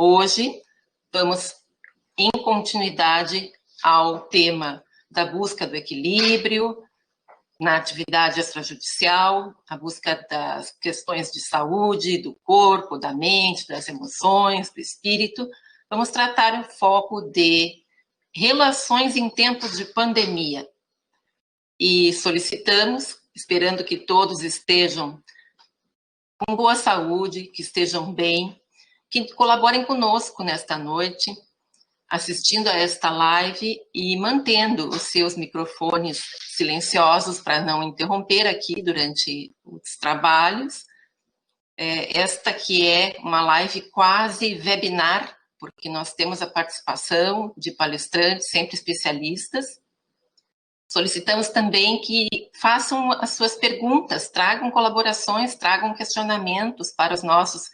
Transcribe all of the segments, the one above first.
Hoje, vamos em continuidade ao tema da busca do equilíbrio na atividade extrajudicial, a busca das questões de saúde, do corpo, da mente, das emoções, do espírito. Vamos tratar o foco de relações em tempos de pandemia. E solicitamos, esperando que todos estejam com boa saúde, que estejam bem, que colaborem conosco nesta noite, assistindo a esta live e mantendo os seus microfones silenciosos para não interromper aqui durante os trabalhos. Esta que é uma live quase webinar, porque nós temos a participação de palestrantes, sempre especialistas. Solicitamos também que façam as suas perguntas, tragam colaborações, tragam questionamentos para os nossos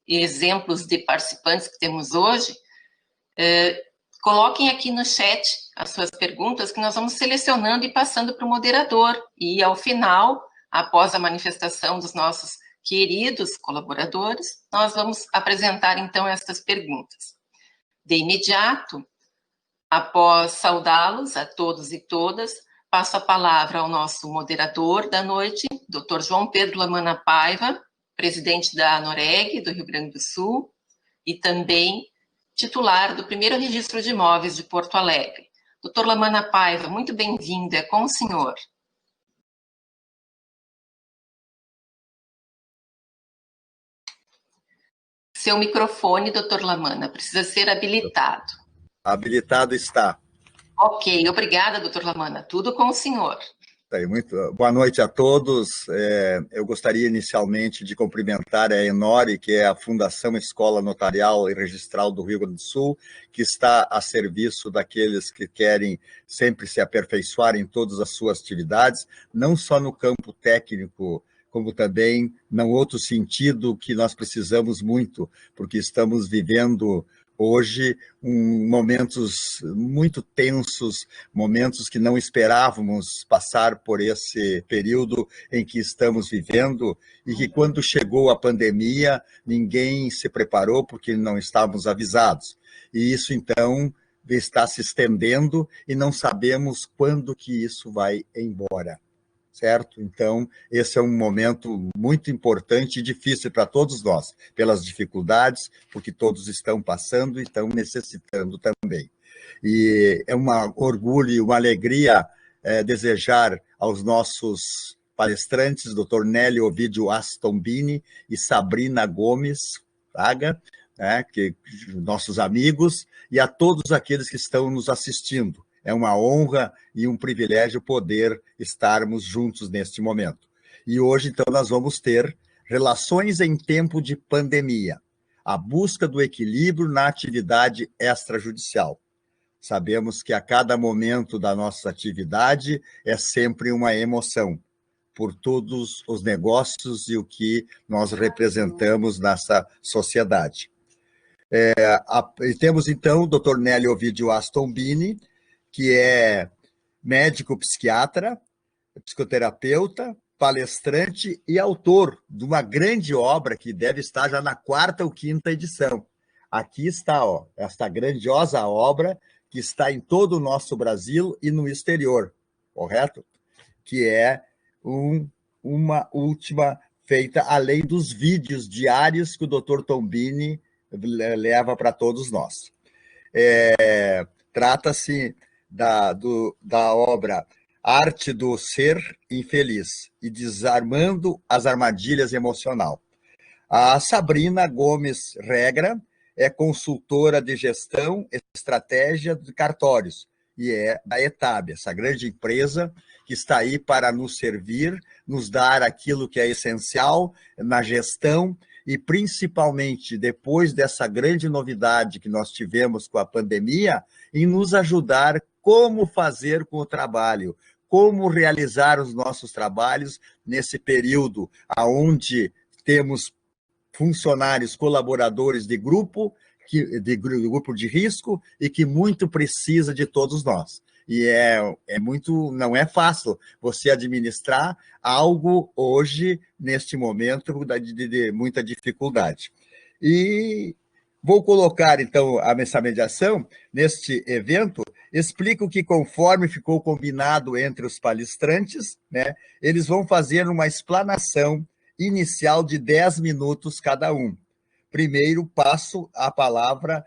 exemplos de participantes que temos hoje. Coloquem aqui no chat as suas perguntas, que nós vamos selecionando e passando para o moderador. E, ao final, após a manifestação dos nossos queridos colaboradores, nós vamos apresentar, então, estas perguntas. De imediato, após saudá-los, a todos e todas, passo a palavra ao nosso moderador da noite, Dr. João Pedro Lamana Paiva, presidente da ANOREG, do Rio Grande do Sul, e também titular do primeiro registro de imóveis de Porto Alegre. Dr. Lamana Paiva, muito bem-vindo, é com o senhor. Seu microfone, Dr. Lamana, precisa ser habilitado. Habilitado está. Ok, obrigada, Dr. Lamana. Tudo com o senhor. Muito boa noite a todos. Eu gostaria inicialmente de cumprimentar a Enori, que é a Fundação Escola Notarial e Registral do Rio Grande do Sul, que está a serviço daqueles que querem sempre se aperfeiçoar em todas as suas atividades, não só no campo técnico, como também no outro sentido que nós precisamos muito, porque estamos vivendo hoje momentos muito tensos, momentos que não esperávamos passar por esse período em que estamos vivendo e que quando chegou a pandemia, ninguém se preparou porque não estávamos avisados. E isso, então, está se estendendo e não sabemos quando que isso vai embora. Certo? Então, esse é um momento muito importante e difícil para todos nós, pelas dificuldades, porque todos estão passando e estão necessitando também. E é um orgulho e uma alegria desejar aos nossos palestrantes, Dr. Nélio Ovidio Astombini e Sabrina Gomes Fraga, nossos amigos, e a todos aqueles que estão nos assistindo. É uma honra e um privilégio poder estarmos juntos neste momento. E hoje, então, nós vamos ter relações em tempo de pandemia, a busca do equilíbrio na atividade extrajudicial. Sabemos que a cada momento da nossa atividade é sempre uma emoção, por todos os negócios e o que nós representamos nessa sociedade. E temos, então, o Dr. Nélio Ovidio Astombini, que é médico psiquiatra, psicoterapeuta, palestrante e autor de uma grande obra que deve estar já na 4ª ou 5ª edição. Aqui está, esta grandiosa obra que está em todo o nosso Brasil e no exterior, correto? Que é uma última feita, além dos vídeos diários que o Dr. Tombini leva para todos nós. Trata-se da obra Arte do Ser Infeliz e Desarmando as Armadilhas Emocional. A Sabrina Gomes Regra é consultora de gestão e estratégia de cartórios e é da ETAB, essa grande empresa que está aí para nos servir, nos dar aquilo que é essencial na gestão e principalmente depois dessa grande novidade que nós tivemos com a pandemia, em nos ajudar como fazer com o trabalho, como realizar os nossos trabalhos nesse período onde temos funcionários, colaboradores de grupo de risco e que muito precisa de todos nós. E não é fácil você administrar algo hoje, neste momento, de muita dificuldade. E Vou colocar, então, essa mediação neste evento. Explico que, conforme ficou combinado entre os palestrantes, né, eles vão fazer uma explanação inicial de 10 minutos cada um. Primeiro, passo a palavra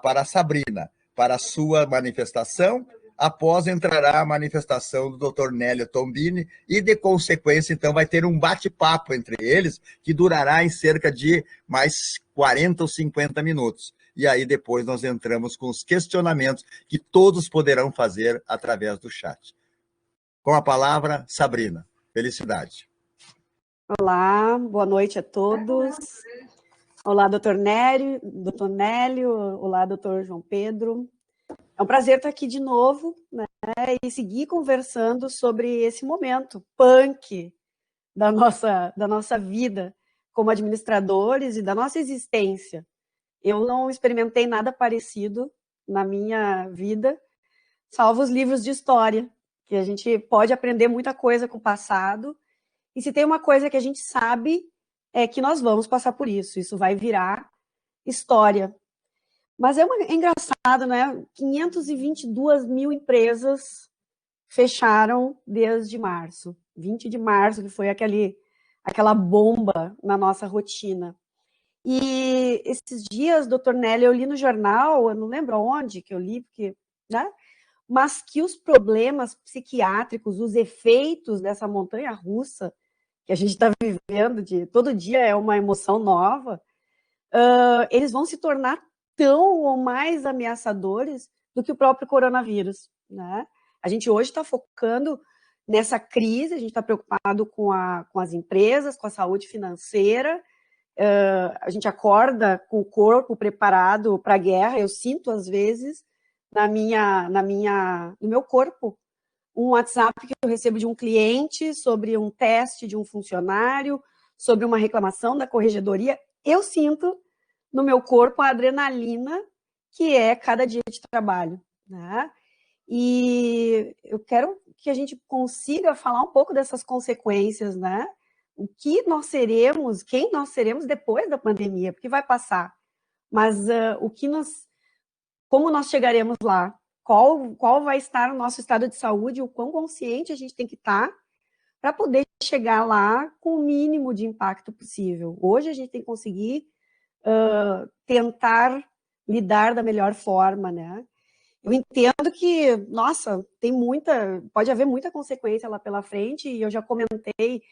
para a Sabrina, para a sua manifestação. Após entrará a manifestação do Dr. Nélio Tombini e, de consequência, então, vai ter um bate-papo entre eles que durará em cerca de mais 40 ou 50 minutos. E aí depois nós entramos com os questionamentos que todos poderão fazer através do chat. Com a palavra, Sabrina. Felicidade. Olá, boa noite a todos. Olá, doutor Nélio, olá, doutor João Pedro. É um prazer estar aqui de novo, né, e seguir conversando sobre esse momento punk da nossa vida como administradores e da nossa existência. Eu não experimentei nada parecido na minha vida, salvo os livros de história, que a gente pode aprender muita coisa com o passado, e se tem uma coisa que a gente sabe é que nós vamos passar por isso vai virar história. Mas é engraçado, né? 522 mil empresas fecharam desde março. 20 de março, que foi aquela bomba na nossa rotina. E esses dias, doutor Nélio, eu li no jornal, eu não lembro onde que eu li, porque, né? Mas que os problemas psiquiátricos, os efeitos dessa montanha-russa que a gente está vivendo, todo dia é uma emoção nova, eles vão se tornar tão ou mais ameaçadores do que o próprio coronavírus, né? A gente hoje está focando nessa crise, a gente está preocupado com as empresas, com a saúde financeira, a gente acorda com o corpo preparado para a guerra. Eu sinto, às vezes, no meu corpo, um WhatsApp que eu recebo de um cliente sobre um teste de um funcionário, sobre uma reclamação da corregedoria. Eu sinto no meu corpo a adrenalina que é cada dia de trabalho, né? E eu quero que a gente consiga falar um pouco dessas consequências, né? O que nós seremos, quem nós seremos depois da pandemia, porque vai passar. Mas como nós chegaremos lá? Qual vai estar o nosso estado de saúde, o quão consciente a gente tem que estar para poder chegar lá com o mínimo de impacto possível. Hoje a gente tem que conseguir tentar lidar da melhor forma, né? Eu entendo que, nossa, pode haver muita consequência lá pela frente, e eu já comentei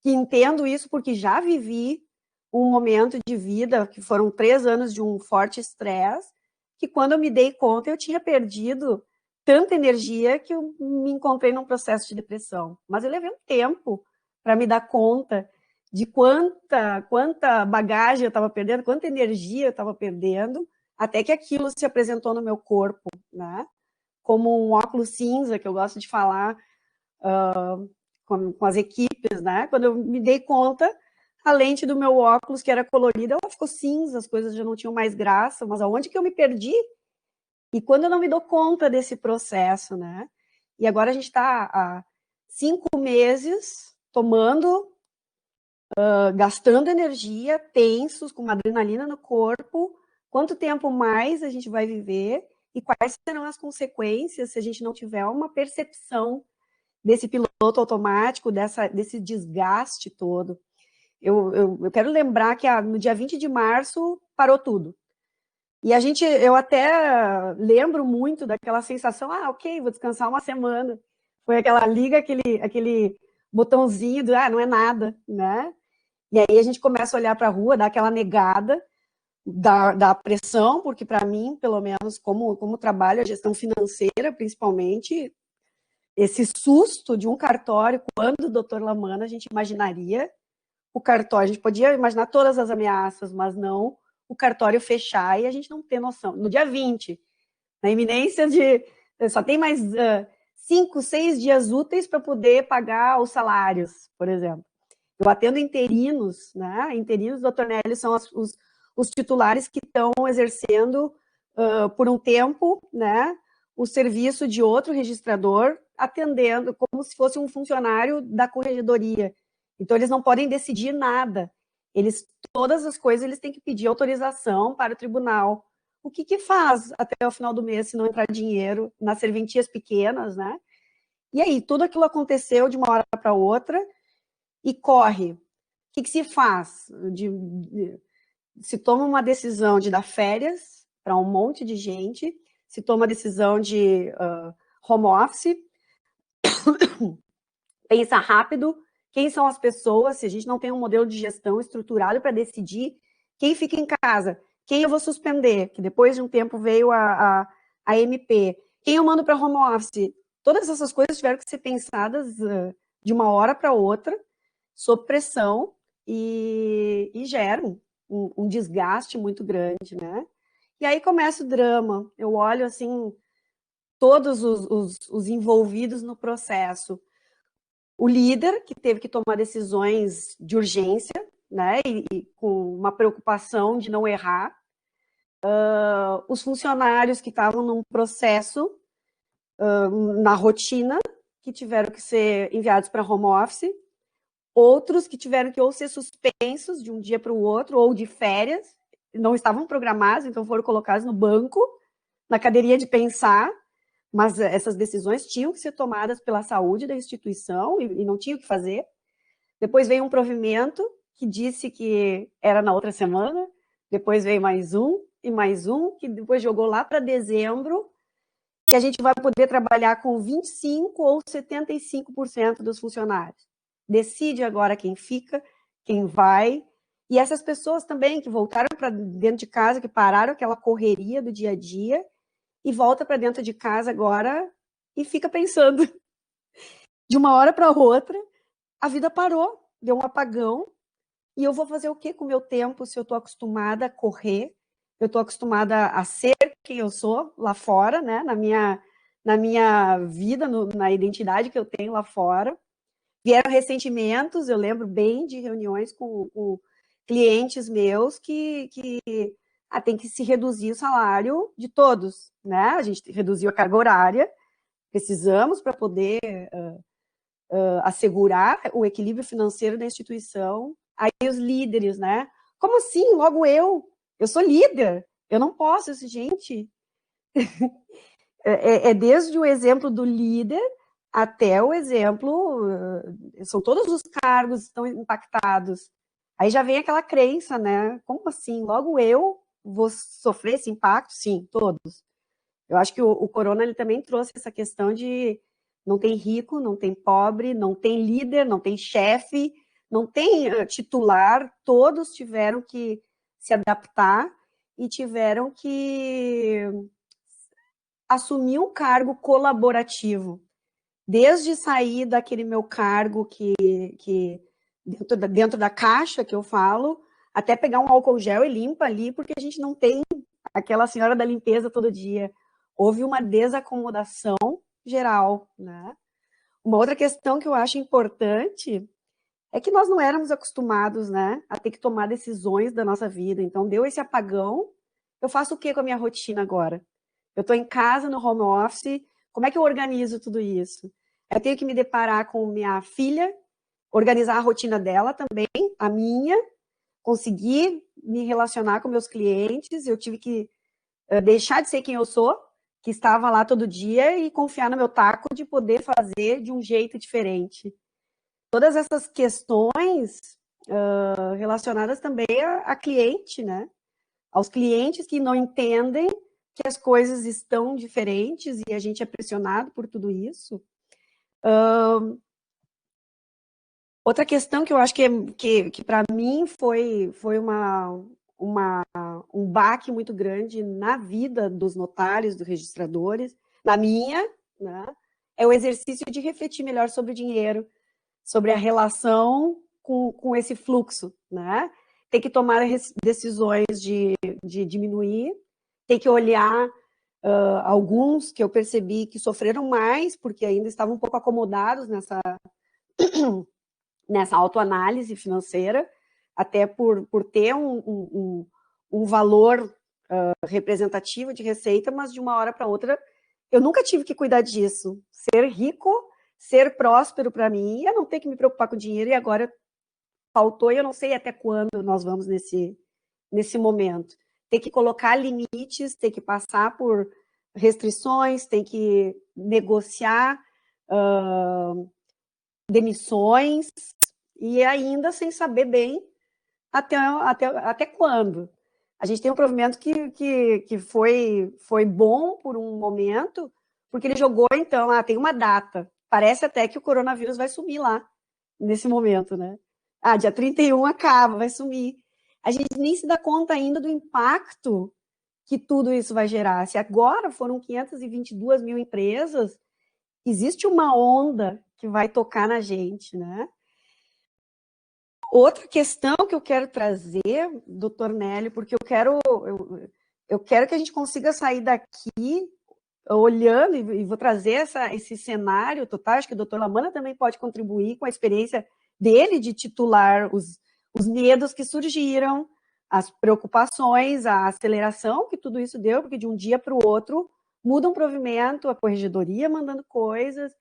que entendo isso porque já vivi um momento de vida, que foram 3 anos de um forte estresse, que quando eu me dei conta, eu tinha perdido tanta energia que eu me encontrei num processo de depressão. Mas eu levei um tempo para me dar conta de quanta bagagem eu estava perdendo, quanta energia eu estava perdendo, até que aquilo se apresentou no meu corpo, né? Como um óculos cinza, que eu gosto de falar com as equipes, né? Quando eu me dei conta, a lente do meu óculos, que era colorida, ela ficou cinza, as coisas já não tinham mais graça, mas aonde que eu me perdi? E quando eu não me dou conta desse processo, né? E agora a gente está há 5 meses gastando energia, tensos, com uma adrenalina no corpo. Quanto tempo mais a gente vai viver e quais serão as consequências se a gente não tiver uma percepção desse piloto automático, desse desgaste todo? Eu quero lembrar que no dia 20 de março parou tudo. E eu até lembro muito daquela sensação, ok, vou descansar uma semana. Foi aquele botãozinho não é nada, né? E aí a gente começa a olhar para a rua, dá aquela negada da pressão, porque para mim, pelo menos, como trabalho a gestão financeira, principalmente, esse susto de um cartório, quando o doutor Lamana, a gente imaginaria o cartório, a gente podia imaginar todas as ameaças, mas não o cartório fechar e a gente não ter noção. No dia 20, na iminência só tem mais 5, 6 dias úteis para poder pagar os salários, por exemplo. Eu atendo interinos, né? Interinos, doutor Nélio, são os titulares que estão exercendo por um tempo, né, o serviço de outro registrador, atendendo como se fosse um funcionário da corregedoria. Então, eles não podem decidir nada. todas as coisas eles têm que pedir autorização para o tribunal. O que faz até o final do mês se não entrar dinheiro nas serventias pequenas, né? E aí, tudo aquilo aconteceu de uma hora para outra e corre. O que se faz? Se toma uma decisão de dar férias para um monte de gente, se toma a decisão de home office, pensa rápido, quem são as pessoas, se a gente não tem um modelo de gestão estruturado para decidir quem fica em casa, quem eu vou suspender, que depois de um tempo veio a MP, quem eu mando para home office, todas essas coisas tiveram que ser pensadas de uma hora para outra, sob pressão, e geram um desgaste muito grande, né? E aí começa o drama, eu olho, assim, todos os envolvidos no processo, o líder, que teve que tomar decisões de urgência, né, e com uma preocupação de não errar, os funcionários que estavam num processo, na rotina, que tiveram que ser enviados para home office, outros que tiveram que ou ser suspensos de um dia para o outro, ou de férias, não estavam programados, então foram colocados no banco, na cadeirinha de pensar, mas essas decisões tinham que ser tomadas pela saúde da instituição e não tinham o que fazer. Depois veio um provimento que disse que era na outra semana, depois veio mais um, que depois jogou lá para dezembro, que a gente vai poder trabalhar com 25% ou 75% dos funcionários. Decide agora quem fica, quem vai, e essas pessoas também que voltaram para dentro de casa, que pararam aquela correria do dia a dia, e volta para dentro de casa agora e fica pensando. De uma hora para outra, a vida parou, deu um apagão, e eu vou fazer o que com o meu tempo se eu estou acostumada a correr, eu estou acostumada a ser quem eu sou lá fora, né? Na minha vida, na identidade que eu tenho lá fora. Vieram ressentimentos, eu lembro bem de reuniões com clientes meus que tem que se reduzir o salário de todos, né? A gente reduziu a carga horária, precisamos para poder assegurar o equilíbrio financeiro da instituição. Aí os líderes, né? Como assim? Logo eu sou líder, eu não posso, gente. Desde o exemplo do líder até o exemplo, são todos os cargos que estão impactados. Aí já vem aquela crença, né? Como assim? Logo eu vou sofrer esse impacto? Sim, todos. Eu acho que o corona ele também trouxe essa questão de não tem rico, não tem pobre, não tem líder, não tem chefe, não tem titular, todos tiveram que se adaptar e tiveram que assumir um cargo colaborativo. Desde sair daquele meu cargo que dentro da caixa que eu falo, até pegar um álcool gel e limpa ali, porque a gente não tem aquela senhora da limpeza todo dia. Houve uma desacomodação geral, né? Uma outra questão que eu acho importante é que nós não éramos acostumados, né, a ter que tomar decisões da nossa vida. Então, deu esse apagão, eu faço o que com a minha rotina agora? Eu estou em casa, no home office, como é que eu organizo tudo isso? Eu tenho que me deparar com minha filha, organizar a rotina dela também, a minha, conseguir me relacionar com meus clientes, eu tive que deixar de ser quem eu sou, que estava lá todo dia, e confiar no meu taco de poder fazer de um jeito diferente. Todas essas questões relacionadas também a cliente, né? Aos clientes que não entendem que as coisas estão diferentes e a gente é pressionado por tudo isso. Outra questão que eu acho que para mim foi um baque muito grande na vida dos notários, dos registradores, na minha, né, é o exercício de refletir melhor sobre o dinheiro, sobre a relação com esse fluxo, né? Tem que tomar decisões de diminuir, tem que olhar alguns que eu percebi que sofreram mais, porque ainda estavam um pouco acomodados nessa autoanálise financeira, até por ter um valor representativo de receita, mas de uma hora para outra eu nunca tive que cuidar disso. Ser rico, ser próspero para mim, eu não ter que me preocupar com dinheiro, e agora faltou, e eu não sei até quando nós vamos nesse momento. Tem que colocar limites, tem que passar por restrições, tem que negociar demissões, e ainda sem saber bem até quando. A gente tem um provimento que foi bom por um momento, porque ele jogou, então, tem uma data. Parece até que o coronavírus vai sumir lá, nesse momento, né? Dia 31 acaba, vai sumir. A gente nem se dá conta ainda do impacto que tudo isso vai gerar. Se agora foram 522 mil empresas, existe uma onda que vai tocar na gente, né? Outra questão que eu quero trazer, doutor Nélio, porque eu quero que a gente consiga sair daqui olhando, e vou trazer esse cenário total, acho que o doutor Lamanna também pode contribuir com a experiência dele de titular os medos que surgiram, as preocupações, a aceleração que tudo isso deu, porque de um dia para o outro muda um provimento, a corregedoria mandando coisas.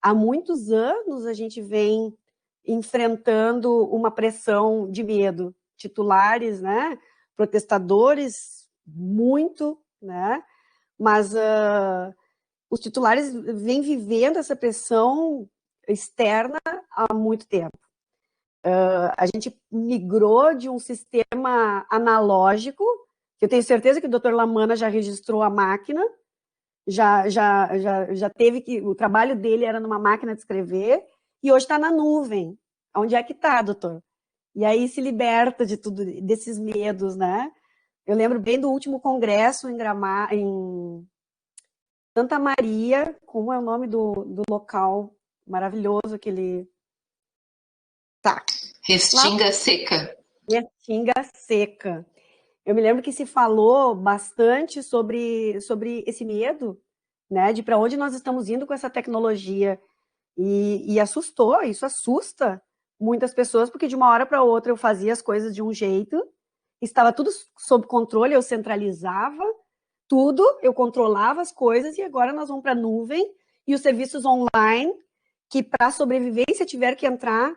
Há muitos anos a gente vem enfrentando uma pressão de medo, titulares, né, protestadores, muito, né, mas os titulares vêm vivendo essa pressão externa há muito tempo. A gente migrou de um sistema analógico, que eu tenho certeza que o doutor Lamanna já registrou a máquina, já teve que... O trabalho dele era numa máquina de escrever, e hoje está na nuvem. Onde é que está, doutor? E aí se liberta de tudo, desses medos, né? Eu lembro bem do último congresso em Santa Maria, como é o nome do local maravilhoso que ele... Tá. Restinga Seca. Restinga Seca. Eu me lembro que se falou bastante sobre esse medo, né, de para onde nós estamos indo com essa tecnologia, e assustou, isso assusta muitas pessoas, porque de uma hora para outra eu fazia as coisas de um jeito, estava tudo sob controle, eu centralizava tudo, eu controlava as coisas, e agora nós vamos para a nuvem, e os serviços online, que para sobrevivência tiveram que entrar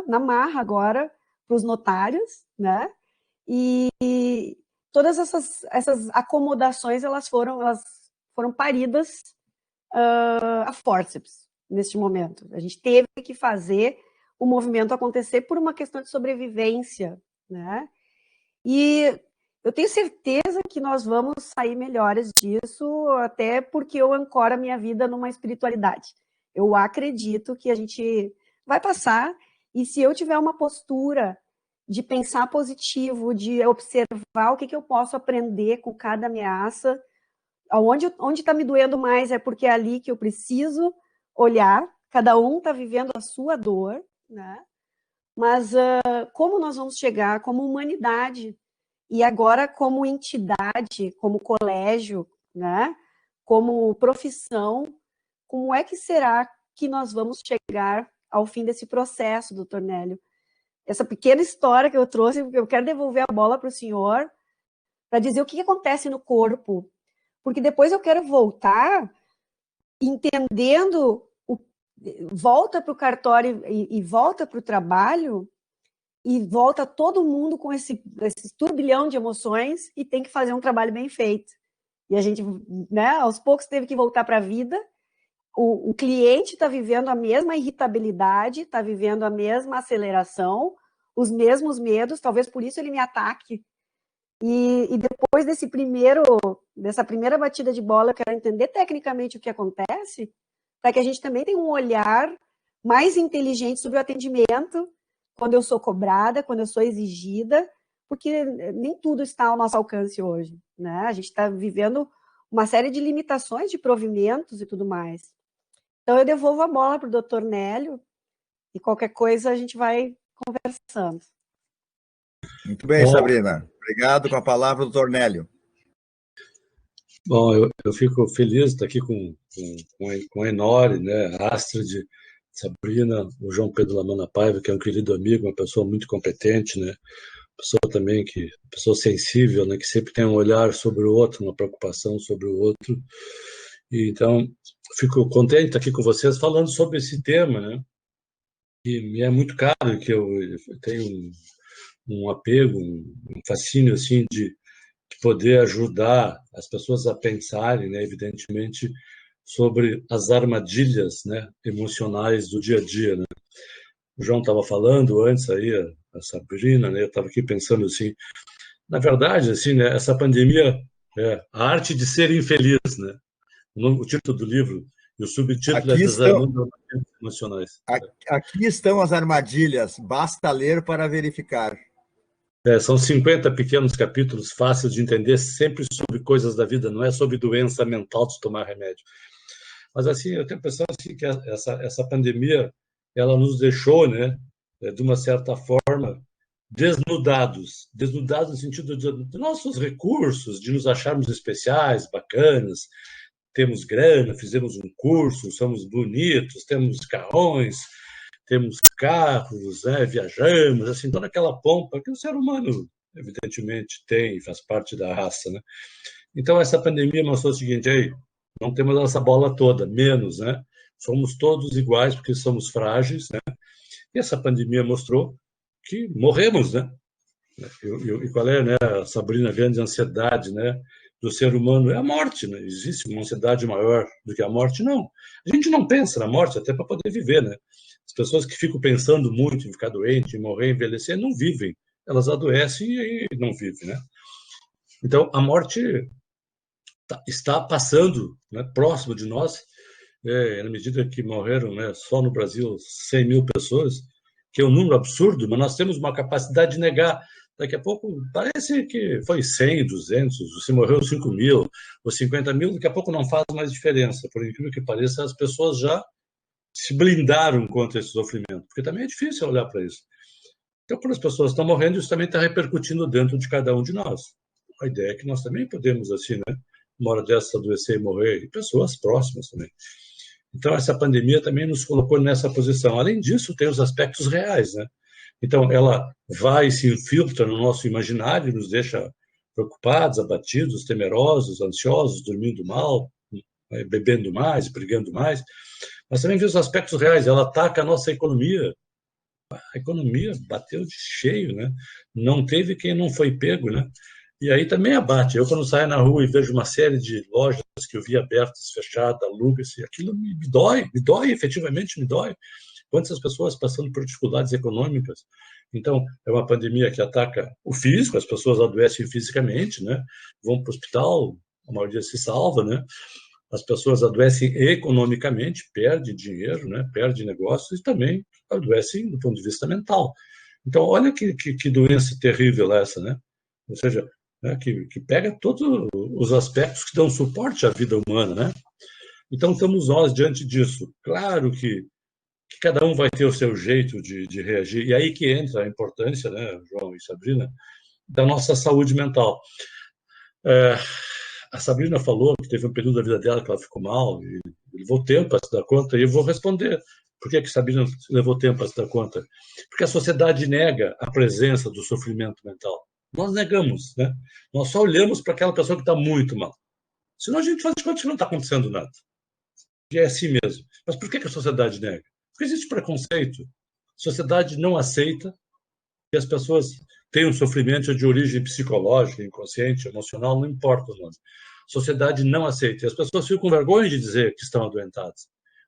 na marra agora, para os notários, né? E todas essas acomodações, elas foram paridas a fórceps neste momento. A gente teve que fazer o movimento acontecer por uma questão de sobrevivência, né? E eu tenho certeza que nós vamos sair melhores disso, até porque eu ancoro a minha vida numa espiritualidade. Eu acredito que a gente vai passar, e se eu tiver uma postura de pensar positivo, de observar o que eu posso aprender com cada ameaça, onde está me doendo mais é porque é ali que eu preciso olhar, cada um está vivendo a sua dor, né? Mas como nós vamos chegar como humanidade, e agora como entidade, como colégio, né? Como profissão, como é que será que nós vamos chegar ao fim desse processo, doutor Nélio? Essa pequena história que eu trouxe, eu quero devolver a bola para o senhor, para dizer o que acontece no corpo, porque depois eu quero voltar entendendo, volta para o cartório e volta para o trabalho, e volta todo mundo com esse turbilhão de emoções, e tem que fazer um trabalho bem feito. E a gente, né, aos poucos teve que voltar para a vida. O cliente está vivendo a mesma irritabilidade, está vivendo a mesma aceleração, os mesmos medos, talvez por isso ele me ataque. E depois dessa primeira batida de bola, eu quero entender tecnicamente o que acontece, para que a gente também tenha um olhar mais inteligente sobre o atendimento, quando eu sou cobrada, quando eu sou exigida, porque nem tudo está ao nosso alcance hoje, né? A gente está vivendo uma série de limitações de provimentos e tudo mais. Então, eu devolvo a bola para o doutor Nélio, e qualquer coisa a gente vai conversando. Muito bem, Sabrina. Obrigado. Com a palavra, doutor Nélio. Bom, eu fico feliz de estar aqui com a Enori, né, a Astrid, Sabrina, o João Pedro Lamanna Paiva, que é um querido amigo, uma pessoa muito competente, né, pessoa também pessoa sensível, né, que sempre tem um olhar sobre o outro, uma preocupação sobre o outro. E então fico contente de estar aqui com vocês falando sobre esse tema, né, que me é muito caro, que eu tenho um apego, um fascínio assim de poder ajudar as pessoas a pensarem, né, evidentemente, sobre as armadilhas, né, emocionais do dia a dia, né? O João estava falando antes aí, a Sabrina, né? Eu estava aqui pensando assim, na verdade, assim, né, essa pandemia é a arte de ser infeliz, né? O título do livro e o subtítulo é Aqui estão, Desarmando as emocionais. aqui estão as armadilhas, basta ler para verificar. São 50 pequenos capítulos fáceis de entender, sempre sobre coisas da vida, não é sobre doença mental de tomar remédio. Mas, assim, eu tenho a impressão assim, que essa pandemia, ela nos deixou, né, de uma certa forma, desnudados no sentido de nossos recursos, de nos acharmos especiais, bacanas, temos grana, fizemos um curso, somos bonitos, temos carrões, temos carros, né, viajamos, assim, toda aquela pompa que o ser humano, evidentemente, tem, faz parte da raça, né? Então, essa pandemia mostrou o seguinte, aí, não temos essa bola toda, menos, né? Somos todos iguais porque somos frágeis, né? E essa pandemia mostrou que morremos, né? E qual é, né, Sabrina, a grande ansiedade, né, do ser humano? É a morte, né? Existe uma ansiedade maior do que a morte? Não. A gente não pensa na morte até para poder viver, né? As pessoas que ficam pensando muito em ficar doente, em morrer, envelhecer, não vivem. Elas adoecem e não vivem, né? Então, a morte está passando, né, próximo de nós, na medida que morreram, né, só no Brasil 100 mil pessoas, que é um número absurdo, mas nós temos uma capacidade de negar. Daqui a pouco parece que foi 100, 200, se morreu 5 mil ou 50 mil, daqui a pouco não faz mais diferença. Por incrível que pareça, as pessoas já se blindaram contra esse sofrimento, porque também é difícil olhar para isso. Então, quando as pessoas estão morrendo, isso também está repercutindo dentro de cada um de nós. A ideia é que nós também podemos, assim, né, uma hora dessa adoecer e morrer, e pessoas próximas também. Então, essa pandemia também nos colocou nessa posição. Além disso, tem os aspectos reais, né? Então, ela vai e se infiltra no nosso imaginário, nos deixa preocupados, abatidos, temerosos, ansiosos, dormindo mal, bebendo mais, brigando mais. Mas também vê os aspectos reais. Ela ataca a nossa economia. A economia bateu de cheio, né? Não teve quem não foi pego, né? E aí também abate. Eu, quando saio na rua e vejo uma série de lojas que eu vi abertas, fechadas, aluga-se, aquilo me dói, efetivamente me dói. Quantas pessoas passando por dificuldades econômicas? Então, é uma pandemia que ataca o físico, as pessoas adoecem fisicamente, né? Vão para o hospital, a maioria se salva, né? As pessoas adoecem economicamente, perdem dinheiro, né? Perdem negócios e também adoecem do ponto de vista mental. Então, olha que doença terrível essa, né? Ou seja, né, que pega todos os aspectos que dão suporte à vida humana, né? Então, estamos nós diante disso. Claro que cada um vai ter o seu jeito de reagir, e aí que entra a importância, né, João e Sabrina, da nossa saúde mental. A Sabrina falou que teve um período da vida dela que ela ficou mal, e levou tempo para se dar conta, e eu vou responder. Por que a Sabrina levou tempo para se dar conta? Porque a sociedade nega a presença do sofrimento mental. Nós negamos, né? Nós só olhamos para aquela pessoa que está muito mal. Senão a gente faz de conta que não está acontecendo nada. E é assim mesmo. Mas por que a sociedade nega? Porque existe preconceito. A sociedade não aceita que as pessoas tenham sofrimento de origem psicológica, inconsciente, emocional, não importa o nome. A sociedade não aceita. E as pessoas ficam com vergonha de dizer que estão adoentadas.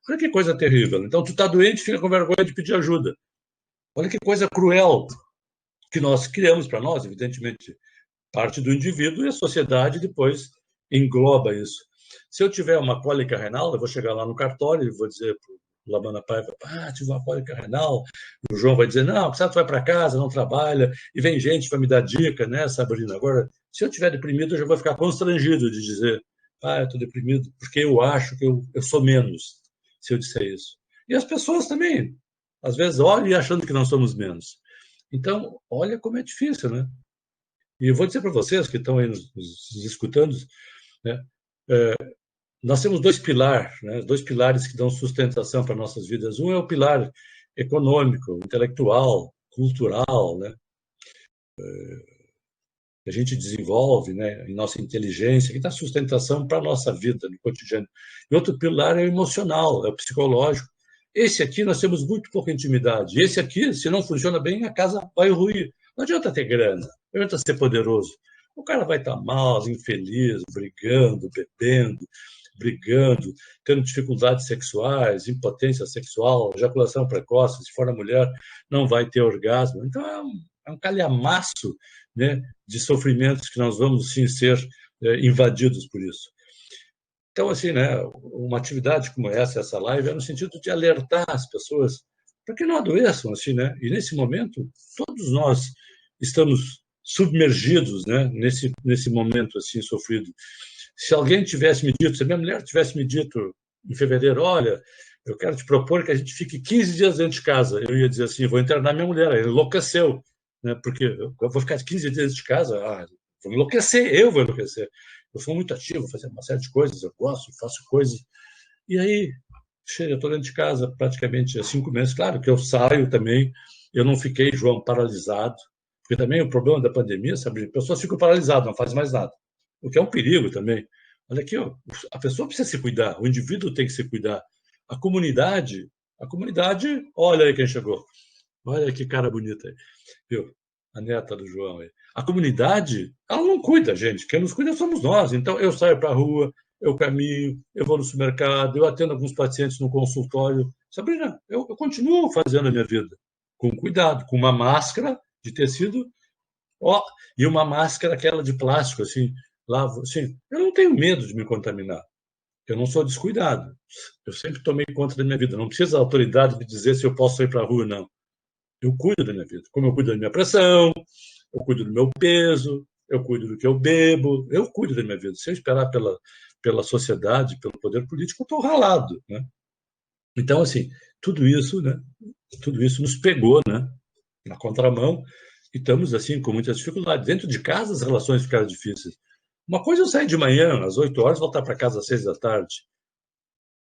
Olha que coisa terrível. Então, tu está doente e fica com vergonha de pedir ajuda. Olha que coisa cruel que nós criamos para nós, evidentemente, parte do indivíduo, e a sociedade depois engloba isso. Se eu tiver uma cólica renal, eu vou chegar lá no cartório e vou dizer para o Lamana Paiva, tive uma cólica renal. O João vai dizer, não, você vai para casa, não trabalha, e vem gente para me dar dica, né, Sabrina? Agora, se eu estiver deprimido, eu já vou ficar constrangido de dizer, eu estou deprimido, porque eu acho que eu sou menos, se eu disser isso. E as pessoas também, às vezes, olham e achando que não somos menos. Então, olha como é difícil, né? E eu vou dizer para vocês que estão aí nos escutando, né, nós temos dois pilares, né, dois pilares que dão sustentação para nossas vidas. Um é o pilar econômico, intelectual, cultural, né, que a gente desenvolve, né, em nossa inteligência, que dá sustentação para a nossa vida no cotidiano. E outro pilar é o emocional, é o psicológico, Esse aqui nós temos muito pouca intimidade. Esse aqui, se não funciona bem, a casa vai ruir. Não adianta ter grana, não adianta ser poderoso. O cara vai estar mal, infeliz, brigando, bebendo, brigando, tendo dificuldades sexuais, impotência sexual, ejaculação precoce, se for a mulher, não vai ter orgasmo. Então, é um calhamaço, né, de sofrimentos que nós vamos, sim, ser invadidos por isso. Então, assim, né, uma atividade como essa live, é no sentido de alertar as pessoas para que não adoeçam, assim, né? E, nesse momento, todos nós estamos submergidos, né, nesse momento, assim, sofrido. Se alguém tivesse me dito, se a minha mulher tivesse me dito em fevereiro, olha, eu quero te propor que a gente fique 15 dias dentro de casa, eu ia dizer assim, vou internar minha mulher, ela enlouqueceu, né, porque eu vou ficar 15 dias dentro de casa, vou enlouquecer, eu vou enlouquecer. Eu sou muito ativo, fazendo uma série de coisas, eu gosto, faço coisas. E aí, eu estou dentro de casa praticamente há 5 meses. Claro que eu saio também, eu não fiquei, João, paralisado, porque também o problema da pandemia, sabe, as pessoas ficam paralisadas, não fazem mais nada, o que é um perigo também. Olha aqui, ó, a pessoa precisa se cuidar, o indivíduo tem que se cuidar. A comunidade, olha aí quem chegou. Olha que cara bonita aí, viu? A neta do João aí. A comunidade, ela não cuida, gente. Quem nos cuida somos nós. Então, eu saio para a rua, eu caminho, eu vou no supermercado, eu atendo alguns pacientes no consultório. Sabrina, eu continuo fazendo a minha vida, com cuidado, com uma máscara de tecido, e uma máscara aquela de plástico, assim, assim. Eu não tenho medo de me contaminar. Eu não sou descuidado. Eu sempre tomei conta da minha vida. Não precisa a autoridade me dizer se eu posso ir para a rua, não. Eu cuido da minha vida. Como eu cuido da minha pressão, eu cuido do meu peso, eu cuido do que eu bebo, eu cuido da minha vida. Se eu esperar pela sociedade, pelo poder político, eu estou ralado, né? Então, assim, tudo isso nos pegou, né, na contramão, e estamos, assim, com muitas dificuldades. Dentro de casa, as relações ficaram difíceis. Uma coisa é eu sair de manhã, às 8 horas, voltar para casa às 6 da tarde.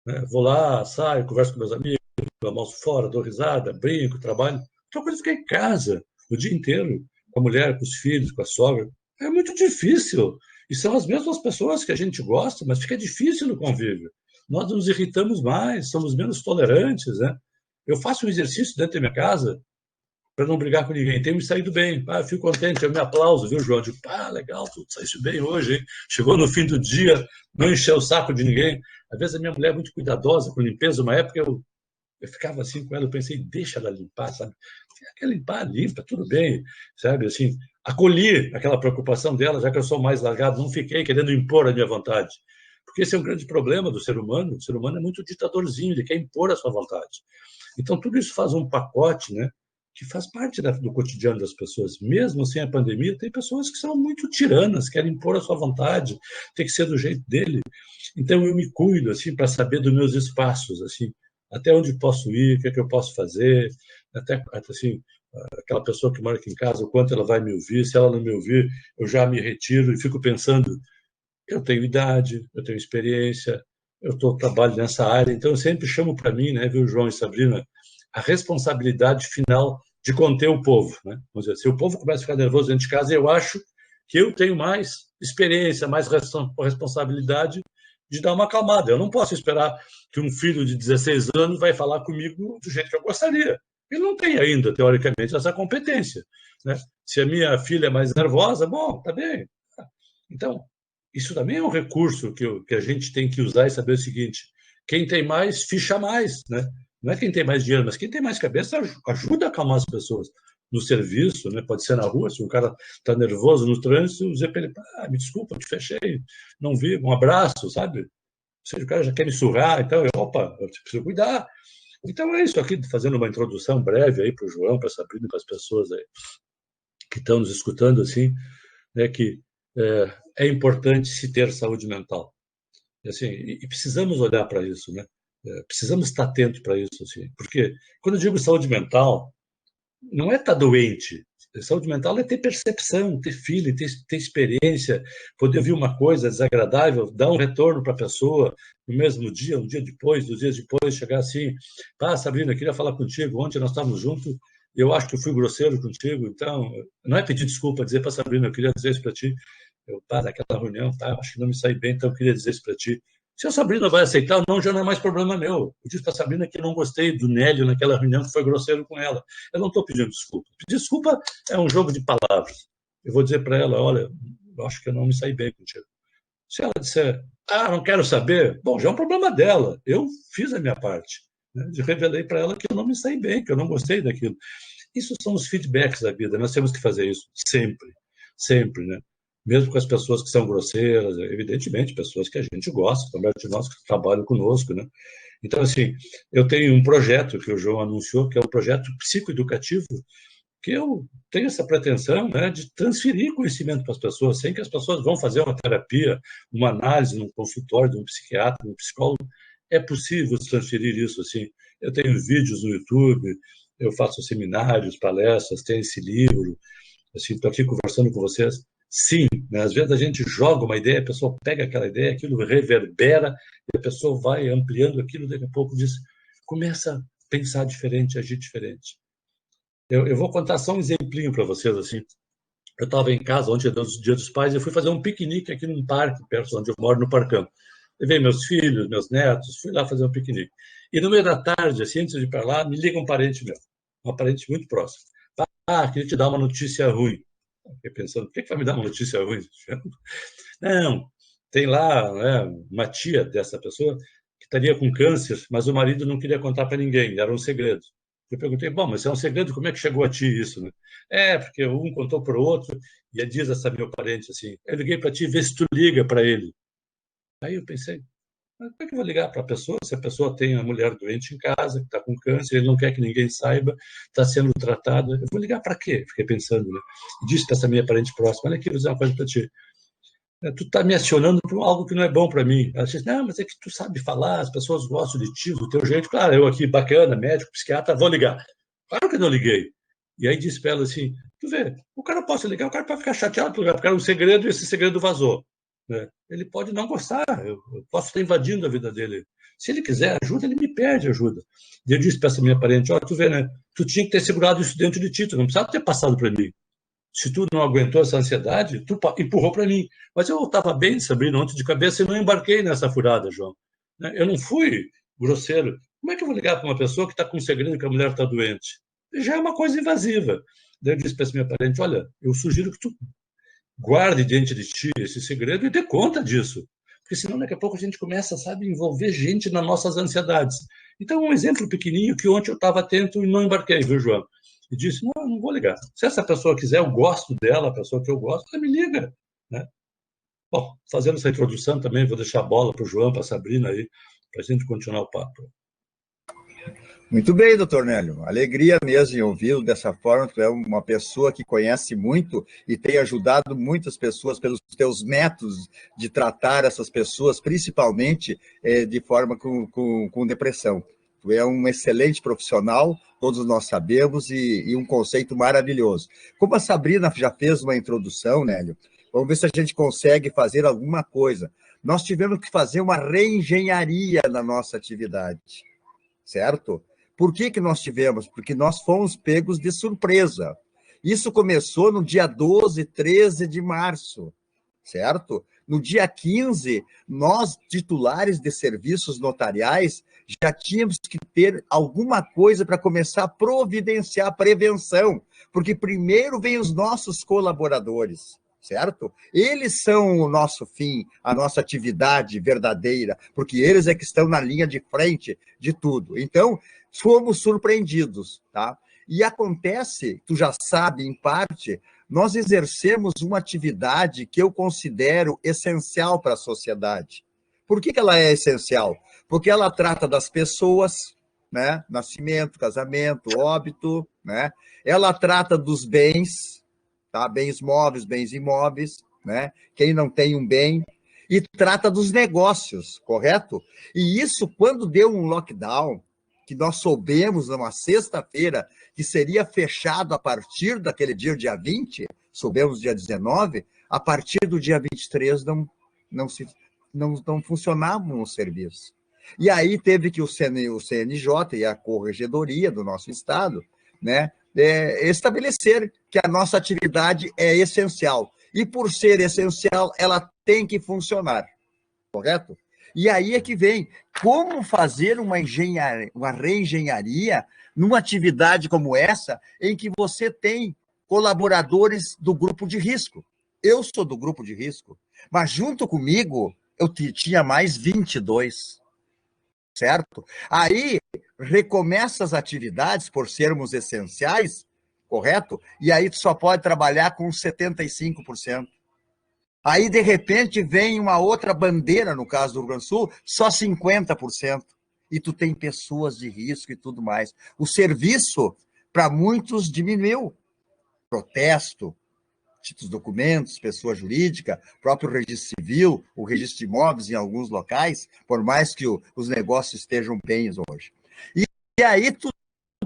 Né? Vou lá, saio, converso com meus amigos, almoço fora, dou risada, brinco, trabalho. Outra coisa é ficar em casa o dia inteiro, com a mulher, com os filhos, com a sogra. É muito difícil. E são as mesmas pessoas que a gente gosta, mas fica difícil no convívio. Nós nos irritamos mais, somos menos tolerantes, né? Eu faço um exercício dentro da minha casa para não brigar com ninguém. Tenho me saído bem. Fico contente, eu me aplauso, viu, João? Digo, legal, tu saíste bem hoje, hein? Chegou no fim do dia, não encheu o saco de ninguém. Às vezes a minha mulher é muito cuidadosa com limpeza. Uma época eu ficava assim com ela, eu pensei, deixa ela limpar, sabe? Quer limpar, limpa, tudo bem, sabe? Assim, acolhi aquela preocupação dela, já que eu sou mais largado, não fiquei querendo impor a minha vontade. Porque esse é um grande problema do ser humano. O ser humano é muito ditadorzinho, ele quer impor a sua vontade. Então, tudo isso faz um pacote, né, que faz parte do cotidiano das pessoas. Mesmo sem a pandemia, tem pessoas que são muito tiranas, querem impor a sua vontade, tem que ser do jeito dele. Então, eu me cuido, assim, para saber dos meus espaços, assim, até onde posso ir, o que é que eu posso fazer, até assim, aquela pessoa que mora aqui em casa, o quanto ela vai me ouvir, se ela não me ouvir, eu já me retiro e fico pensando, eu tenho idade, eu tenho experiência, eu trabalho nessa área, então eu sempre chamo para mim, né, viu, João e Sabrina, a responsabilidade final de conter o povo, né? Vamos dizer, se o povo começa a ficar nervoso dentro de casa, eu acho que eu tenho mais experiência, mais responsabilidade de dar uma acalmada. Eu não posso esperar que um filho de 16 anos vai falar comigo do jeito que eu gostaria. Ele não tem ainda, teoricamente, essa competência, né? Se a minha filha é mais nervosa, bom, tá bem. Então, isso também é um recurso que a gente tem que usar e saber o seguinte, quem tem mais, ficha mais, né? Não é quem tem mais dinheiro, mas quem tem mais cabeça ajuda a acalmar as pessoas no serviço, né? Pode ser na rua, se um cara está nervoso no trânsito, dizer para ele, me desculpa, eu te fechei, não vi, um abraço, sabe? Ou seja, o cara já quer me surrar, então, eu preciso cuidar. Então é isso aqui, fazendo uma introdução breve aí para o João, para a Sabrina, para as pessoas aí que estão nos escutando, assim, né, que é importante se ter saúde mental. E, assim, e precisamos olhar para isso, né? Precisamos estar atentos para isso, assim, porque quando eu digo saúde mental, não é estar doente. Saúde mental é ter percepção, ter feeling, ter experiência, poder ouvir uma coisa desagradável, dar um retorno para a pessoa no mesmo dia, um dia depois, 2 dias depois, chegar assim, Sabrina, queria falar contigo, ontem nós estávamos juntos, eu acho que eu fui grosseiro contigo, então, não é pedir desculpa, dizer para a Sabrina, eu queria dizer isso para ti, naquela reunião, acho que não me saí bem, então eu queria dizer isso para ti. Se a Sabrina vai aceitar ou não, já não é mais problema meu. Eu disse para a Sabrina que não gostei do Nélio naquela reunião, que foi grosseiro com ela. Eu não estou pedindo desculpa. Pedir desculpa é um jogo de palavras. Eu vou dizer para ela, olha, eu acho que eu não me saí bem contigo. Se ela disser, não quero saber, bom, já é um problema dela. Eu fiz a minha parte. Né? Revelei para ela que eu não me saí bem, que eu não gostei daquilo. Isso são os feedbacks da vida. Nós temos que fazer isso sempre, sempre, né? Mesmo com as pessoas que são grosseiras, evidentemente, pessoas que a gente gosta, também de nós que trabalham conosco, né? Então, assim, eu tenho um projeto que o João anunciou, que é um projeto psicoeducativo, que eu tenho essa pretensão, né, de transferir conhecimento para as pessoas, sem que as pessoas vão fazer uma terapia, uma análise num consultório de um psiquiatra, de um psicólogo. É possível transferir isso, assim. Eu tenho vídeos no YouTube, eu faço seminários, palestras, tenho esse livro, assim, estou aqui conversando com vocês. Sim, né? Às vezes a gente joga uma ideia, a pessoa pega aquela ideia, aquilo reverbera, e a pessoa vai ampliando aquilo, daqui a pouco diz, começa a pensar diferente, agir diferente. Eu vou contar só um exemplinho para vocês, assim. Eu estava em casa ontem, no Dia dos Pais, e fui fazer um piquenique aqui num parque, perto de onde eu moro, no Parcão. Levei meus filhos, meus netos, fui lá fazer um piquenique. E no meio da tarde, assim, antes de ir para lá, me liga um parente meu, um parente muito próximo. Queria te dar uma notícia ruim. Fiquei pensando, por que vai me dar uma notícia ruim? Não, tem lá, né, uma tia dessa pessoa que estaria com câncer, mas o marido não queria contar para ninguém, era um segredo. Eu perguntei, bom, mas se é um segredo, como é que chegou a ti isso? Né? Porque um contou para o outro, e diz essa meu parente assim, eu liguei para ti, vê se tu liga para ele. Aí eu pensei, mas como é que eu vou ligar para a pessoa se a pessoa tem uma mulher doente em casa, que está com câncer, ele não quer que ninguém saiba, está sendo tratada? Eu vou ligar para quê? Fiquei pensando, né? Disse para essa minha parente próxima, olha aqui, vou dizer uma coisa para ti. Tu está me acionando por algo que não é bom para mim. Ela disse, não, mas é que tu sabe falar, as pessoas gostam de ti, do teu jeito. Claro, eu aqui, bacana, médico, psiquiatra, vou ligar. Claro que não liguei. E aí disse para ela assim, tu vê, o cara pode ligar, o cara pode ficar chateado por ligar, porque era um segredo e esse segredo vazou. Né? Ele pode não gostar, eu posso estar invadindo a vida dele. Se ele quiser ajuda, ele me pede ajuda. E eu disse para essa minha parente, tu vê, né? Tu tinha que ter segurado isso dentro de ti, tu não precisava ter passado para mim. Se tu não aguentou essa ansiedade, tu empurrou para mim. Mas eu estava bem, Sabrina, ontem de cabeça e não embarquei nessa furada, João. Eu não fui grosseiro. Como é que eu vou ligar para uma pessoa que está com um segredo que a mulher está doente? Já é uma coisa invasiva. Daí eu disse para esse meu parente, olha, eu sugiro que tu guarde diante de ti esse segredo e dê conta disso. Porque senão daqui a pouco a gente começa, sabe, a envolver gente nas nossas ansiedades. Então, um exemplo pequenininho que ontem eu estava atento e não embarquei, viu, João? E disse, não vou ligar. Se essa pessoa quiser, eu gosto dela, a pessoa que eu gosto, ela me liga. Né? Bom, fazendo essa introdução também, vou deixar a bola para o João, para a Sabrina aí, para a gente continuar o papo. Muito bem, doutor Nélio. Alegria mesmo em ouvi-lo dessa forma. Tu é uma pessoa que conhece muito e tem ajudado muitas pessoas pelos teus métodos de tratar essas pessoas, principalmente de forma com depressão. Tu é um excelente profissional, todos nós sabemos, e um conceito maravilhoso. Como a Sabrina já fez uma introdução, Nélio, vamos ver se a gente consegue fazer alguma coisa. Nós tivemos que fazer uma reengenharia na nossa atividade, certo? Por que nós tivemos? Porque nós fomos pegos de surpresa. Isso começou no dia 12, 13 de março, certo? No dia 15, nós, titulares de serviços notariais, já tínhamos que ter alguma coisa para começar a providenciar a prevenção, porque primeiro vem os nossos colaboradores, certo? Eles são o nosso fim, a nossa atividade verdadeira, porque eles é que estão na linha de frente de tudo. Então, fomos surpreendidos, tá? E acontece, tu já sabe, em parte, nós exercemos uma atividade que eu considero essencial para a sociedade. Por que ela é essencial? Porque ela trata das pessoas, né? Nascimento, casamento, óbito, né? Ela trata dos bens, tá? Bens móveis, bens imóveis, né? Quem não tem um bem, e trata dos negócios, correto? E isso, quando deu um lockdown, que nós soubemos numa sexta-feira que seria fechado a partir daquele dia 20, soubemos dia 19, a partir do dia 23 não funcionavam os serviços. E aí teve que o CNJ e a Corregedoria do nosso estado, né, estabelecer que a nossa atividade é essencial. E por ser essencial, ela tem que funcionar, correto? E aí é que vem, como fazer uma reengenharia numa atividade como essa, em que você tem colaboradores do grupo de risco. Eu sou do grupo de risco, mas junto comigo eu tinha mais 22, certo? Aí recomeça as atividades por sermos essenciais, correto? E aí tu só pode trabalhar com 75%. Aí, de repente, vem uma outra bandeira, no caso do Rio Grande do Sul, só 50%. E tu tem pessoas de risco e tudo mais. O serviço, para muitos, diminuiu. Protesto, títulos, documentos, pessoa jurídica, próprio registro civil, o registro de imóveis em alguns locais, por mais que os negócios estejam bem hoje. E aí tu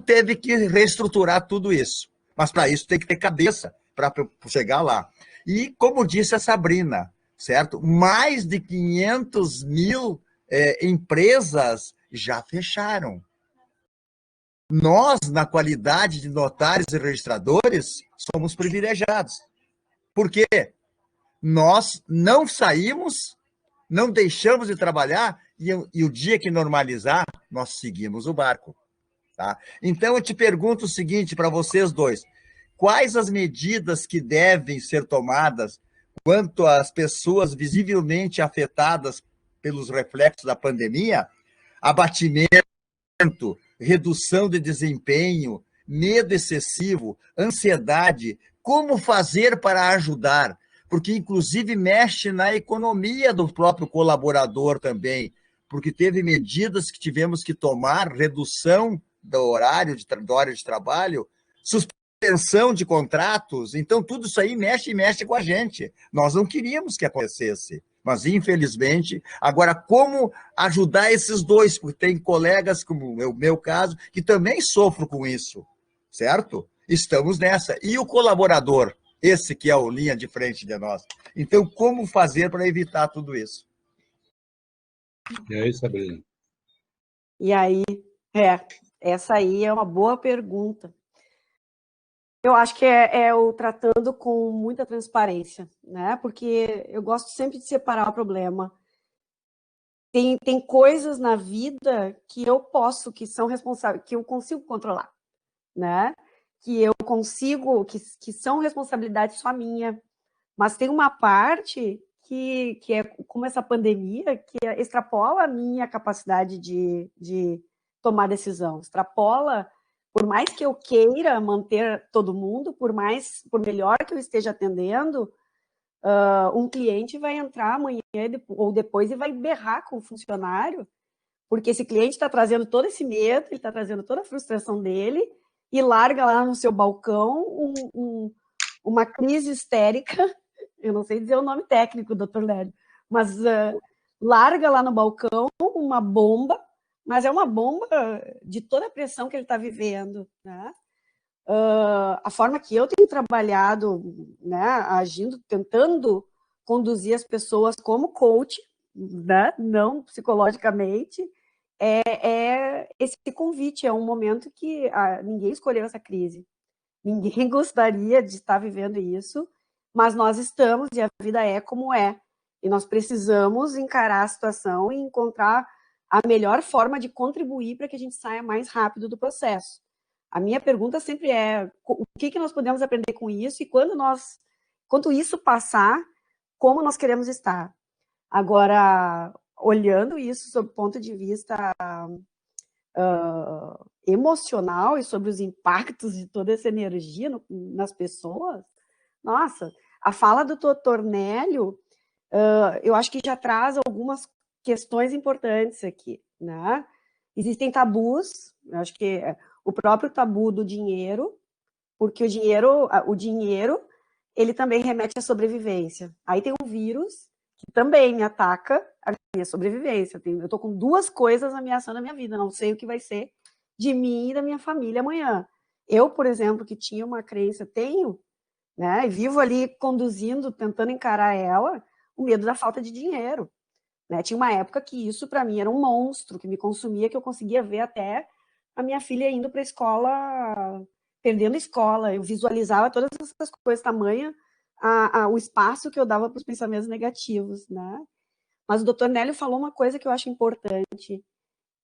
teve que reestruturar tudo isso. Mas para isso tem que ter cabeça para chegar lá. E como disse a Sabrina, certo? Mais de 500 mil empresas já fecharam. Nós, na qualidade de notários e registradores, somos privilegiados. Por quê? Nós não saímos, não deixamos de trabalhar, e o dia que normalizar, nós seguimos o barco. Tá? Então, eu te pergunto o seguinte para vocês dois. Quais as medidas que devem ser tomadas quanto às pessoas visivelmente afetadas pelos reflexos da pandemia? Abatimento, redução de desempenho, medo excessivo, ansiedade. Como fazer para ajudar? Porque, inclusive, mexe na economia do próprio colaborador também, porque teve medidas que tivemos que tomar, redução do horário de trabalho, suspensão de contratos, então tudo isso aí mexe com a gente. Nós não queríamos que acontecesse, mas infelizmente, agora como ajudar esses dois, porque tem colegas, como o meu caso, que também sofrem com isso, certo? Estamos nessa. E o colaborador, esse que é o linha de frente de nós. Então, como fazer para evitar tudo isso? E aí, Sabrina? E aí, essa aí é uma boa pergunta. Eu acho que é o tratando com muita transparência, né? Porque eu gosto sempre de separar o problema. Tem coisas na vida que eu posso, que são responsáveis, que eu consigo controlar, né? Que eu consigo, que são responsabilidade só minha. Mas tem uma parte que é como essa pandemia, que extrapola a minha capacidade de tomar decisão, extrapola, por mais que eu queira manter todo mundo, por melhor que eu esteja atendendo, um cliente vai entrar amanhã ou depois e vai berrar com o funcionário, porque esse cliente está trazendo todo esse medo, ele está trazendo toda a frustração dele e larga lá no seu balcão uma crise histérica. Eu não sei dizer o nome técnico, doutor Lélio, mas larga lá no balcão uma bomba, mas é uma bomba de toda a pressão que ele está vivendo, né? A forma que eu tenho trabalhado, né, agindo, tentando conduzir as pessoas como coach, né, não psicologicamente, é esse convite, é um momento que ninguém escolheu essa crise, ninguém gostaria de estar vivendo isso, mas nós estamos e a vida é como é, e nós precisamos encarar a situação e encontrar a melhor forma de contribuir para que a gente saia mais rápido do processo. A minha pergunta sempre é o que nós podemos aprender com isso e quando isso passar, como nós queremos estar. Agora, olhando isso sob o ponto de vista emocional e sobre os impactos de toda essa energia nas pessoas, nossa, a fala do doutor Nélio, eu acho que já traz algumas questões importantes aqui, né? Existem tabus, eu acho que o próprio tabu do dinheiro, porque o dinheiro, ele também remete à sobrevivência. Aí tem um vírus que também me ataca a minha sobrevivência. Eu estou com duas coisas ameaçando a minha vida, não sei o que vai ser de mim e da minha família amanhã. Eu, por exemplo, que tinha uma crença, né, e vivo ali conduzindo, tentando encarar ela, o medo da falta de dinheiro. Né? Tinha uma época que isso, para mim, era um monstro, que me consumia, que eu conseguia ver até a minha filha indo para a escola, perdendo a escola. Eu visualizava todas essas coisas, tamanha o espaço que eu dava para os pensamentos negativos. Né? Mas o doutor Nélio falou uma coisa que eu acho importante,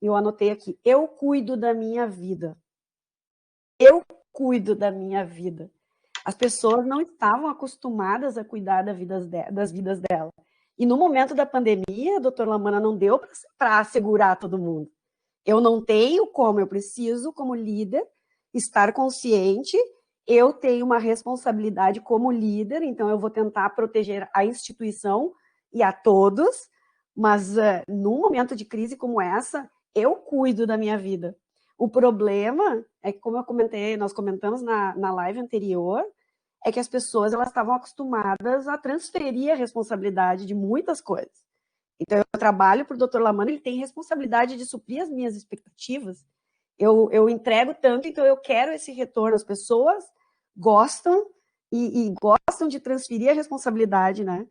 e eu anotei aqui. Eu cuido da minha vida. Eu cuido da minha vida. As pessoas não estavam acostumadas a cuidar das vidas dela. E no momento da pandemia, doutor Lamana, não deu para segurar todo mundo. Eu não tenho como, eu preciso, como líder, estar consciente. Eu tenho uma responsabilidade como líder, então eu vou tentar proteger a instituição e a todos, mas num momento de crise como essa, eu cuido da minha vida. O problema é que, como eu comentei, nós comentamos na live anterior, é que as pessoas elas estavam acostumadas a transferir a responsabilidade de muitas coisas. Então, eu trabalho para o Dr. Lamana, ele tem responsabilidade de suprir as minhas expectativas. Eu entrego tanto, então eu quero esse retorno. As pessoas gostam e gostam de transferir a responsabilidade, né?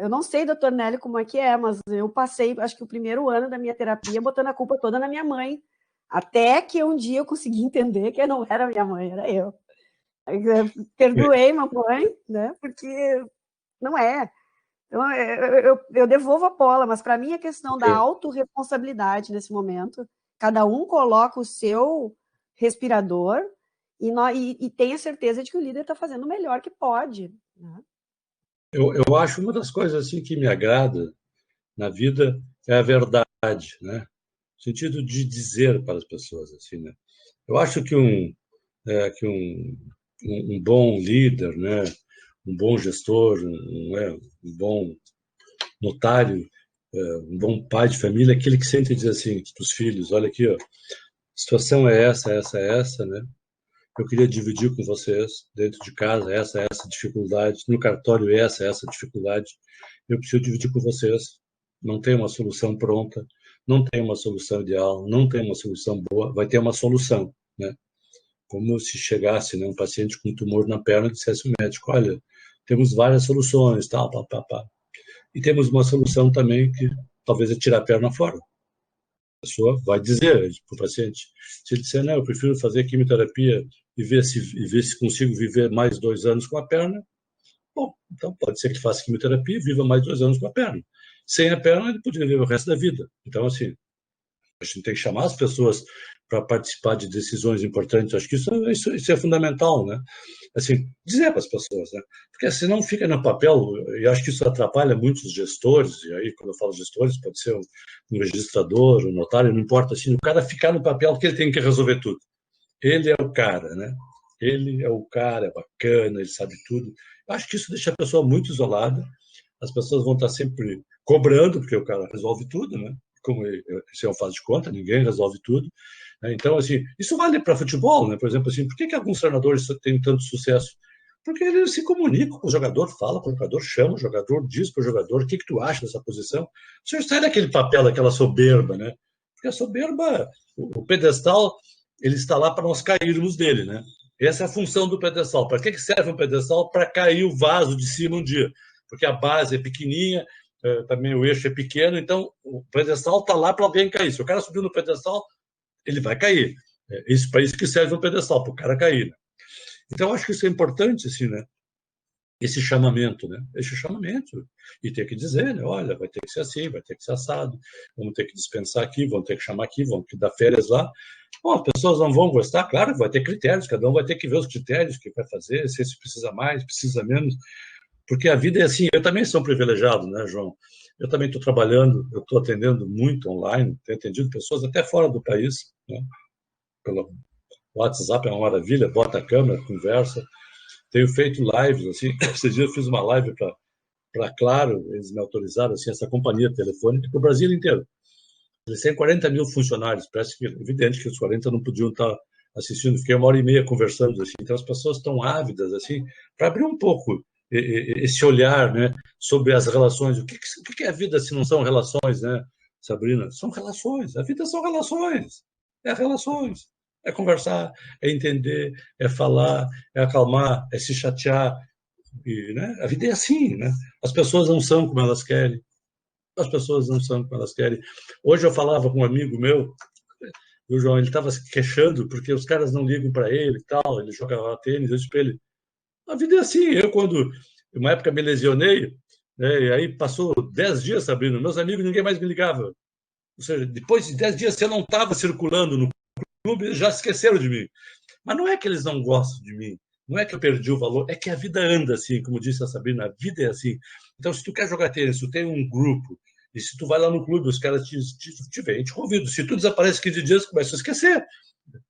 Eu não sei, doutor Nélio, como é que é, mas eu passei, acho que o primeiro ano da minha terapia botando a culpa toda na minha mãe, até que um dia eu consegui entender que não era minha mãe, era eu. Perdoei mamãe, né? Porque não é. Então, eu devolvo a bola, mas para mim a questão da autorresponsabilidade nesse momento, cada um coloca o seu respirador e tenha certeza de que o líder está fazendo o melhor que pode. Né? Eu acho uma das coisas assim que me agrada na vida é a verdade, né? No sentido de dizer para as pessoas assim, né? Eu acho que um bom líder, né? Um bom gestor, um bom notário, um bom pai de família, aquele que sempre diz assim para os filhos: olha aqui, ó, a situação é essa, né? Eu queria dividir com vocês, dentro de casa, essa dificuldade, no cartório, essa dificuldade. Eu preciso dividir com vocês. Não tem uma solução pronta, não tem uma solução ideal, não tem uma solução boa, vai ter uma solução, né? Como se chegasse, né, um paciente com tumor na perna e dissesse ao médico: olha, temos várias soluções, tal, pá, pá, pá. E temos uma solução também que talvez é tirar a perna fora. A pessoa vai dizer para o paciente, se ele disser, não, eu prefiro fazer quimioterapia e ver se consigo viver mais 2 anos com a perna, bom, então pode ser que faça quimioterapia e viva mais 2 anos com a perna. Sem a perna, ele poderia viver o resto da vida. Então, assim, a gente tem que chamar as pessoas para participar de decisões importantes. Acho que isso é fundamental, né? Assim, dizer para as pessoas, né? Porque senão fica no papel, e acho que isso atrapalha muitos gestores, e aí quando eu falo gestores, pode ser um registrador, um notário, não importa, assim, o cara ficar no papel que ele tem que resolver tudo. Ele é o cara, né? Ele é o cara, é bacana, ele sabe tudo. Eu acho que isso deixa a pessoa muito isolada, as pessoas vão estar sempre cobrando, porque o cara resolve tudo, né? Como isso é um faz de conta, ninguém resolve tudo. Né? Então, assim, isso vale para futebol, né? Por exemplo, assim, por que alguns treinadores têm tanto sucesso? Porque eles se comunicam com o jogador, fala com o jogador, chama o jogador, diz para o jogador o que tu acha dessa posição. O senhor sai daquele papel, daquela soberba, né? Porque a soberba, o pedestal, ele está lá para nós cairmos dele, né? Essa é a função do pedestal. Para que serve um pedestal? Para cair o vaso de cima um dia. Porque a base é pequenininha, também o eixo é pequeno, então o pedestal está lá para alguém cair. Se o cara subir no pedestal, ele vai cair. Para isso que serve o pedestal, para o cara cair. Né? Então, acho que isso é importante, assim, né? Esse chamamento, né? Esse chamamento. E ter que dizer, né? Olha, vai ter que ser assim, vai ter que ser assado, vamos ter que dispensar aqui, vamos ter que chamar aqui, vamos ter que dar férias lá. Bom, as pessoas não vão gostar, claro que vai ter critérios, cada um vai ter que ver os critérios que vai fazer, se precisa mais, precisa menos, porque a vida é assim. Eu também sou um privilegiado, né, João? Eu também estou trabalhando, eu estou atendendo muito online, tenho atendido pessoas até fora do país, né? Pelo WhatsApp é uma maravilha, bota a câmera, conversa. Tenho feito lives, assim, esses dias eu fiz uma live para Claro, eles me autorizaram, assim, essa companhia telefônica, para o Brasil inteiro. Eles têm 40 mil funcionários, parece que, evidente que os 40 não podiam estar assistindo, fiquei 1h30 conversando, assim, então as pessoas estão ávidas, assim, para abrir um pouco esse olhar, né, sobre as relações. O que é a vida se não são relações, né, Sabrina? São relações, a vida são relações, relações. É conversar, é entender, é falar, é acalmar, é se chatear. E, né, a vida é assim, né? As pessoas não são como elas querem. As pessoas não são como elas querem. Hoje eu falava com um amigo meu, o João, ele estava se queixando porque os caras não ligam para ele e tal, ele joga tênis, eu disse para ele, a vida é assim. Uma época me lesionei, né? E aí passou 10 dias, Sabrina, meus amigos, ninguém mais me ligava. Ou seja, depois de 10 dias, se eu não estava circulando no clube, eles já esqueceram de mim. Mas não é que eles não gostam de mim, não é que eu perdi o valor, é que a vida anda assim, como disse a Sabrina, a vida é assim. Então, se tu quer jogar tênis, tu tem um grupo, e se tu vai lá no clube, os caras te veem, te convidam. Se tu desaparece 15 dias, começa a esquecer.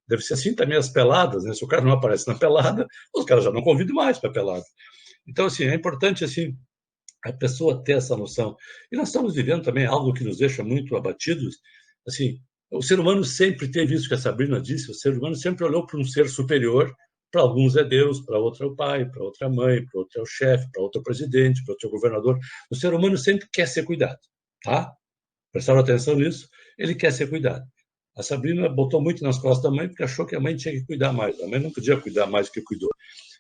Deve ser assim também as peladas, né? Se o cara não aparece na pelada, os caras já não convidam mais para pelada. Então, assim, é importante, assim, a pessoa ter essa noção. E nós estamos vivendo também algo que nos deixa muito abatidos. Assim, o ser humano sempre teve isso que a Sabrina disse, o ser humano sempre olhou para um ser superior. Para alguns é Deus, para outro é o pai, para outro é a mãe, para outro é o chefe, para outro é o presidente, para outro é o governador. O ser humano sempre quer ser cuidado, tá? Prestaram atenção nisso? Ele quer ser cuidado. A Sabrina botou muito nas costas da mãe porque achou que a mãe tinha que cuidar mais. A mãe não podia cuidar mais do que cuidou.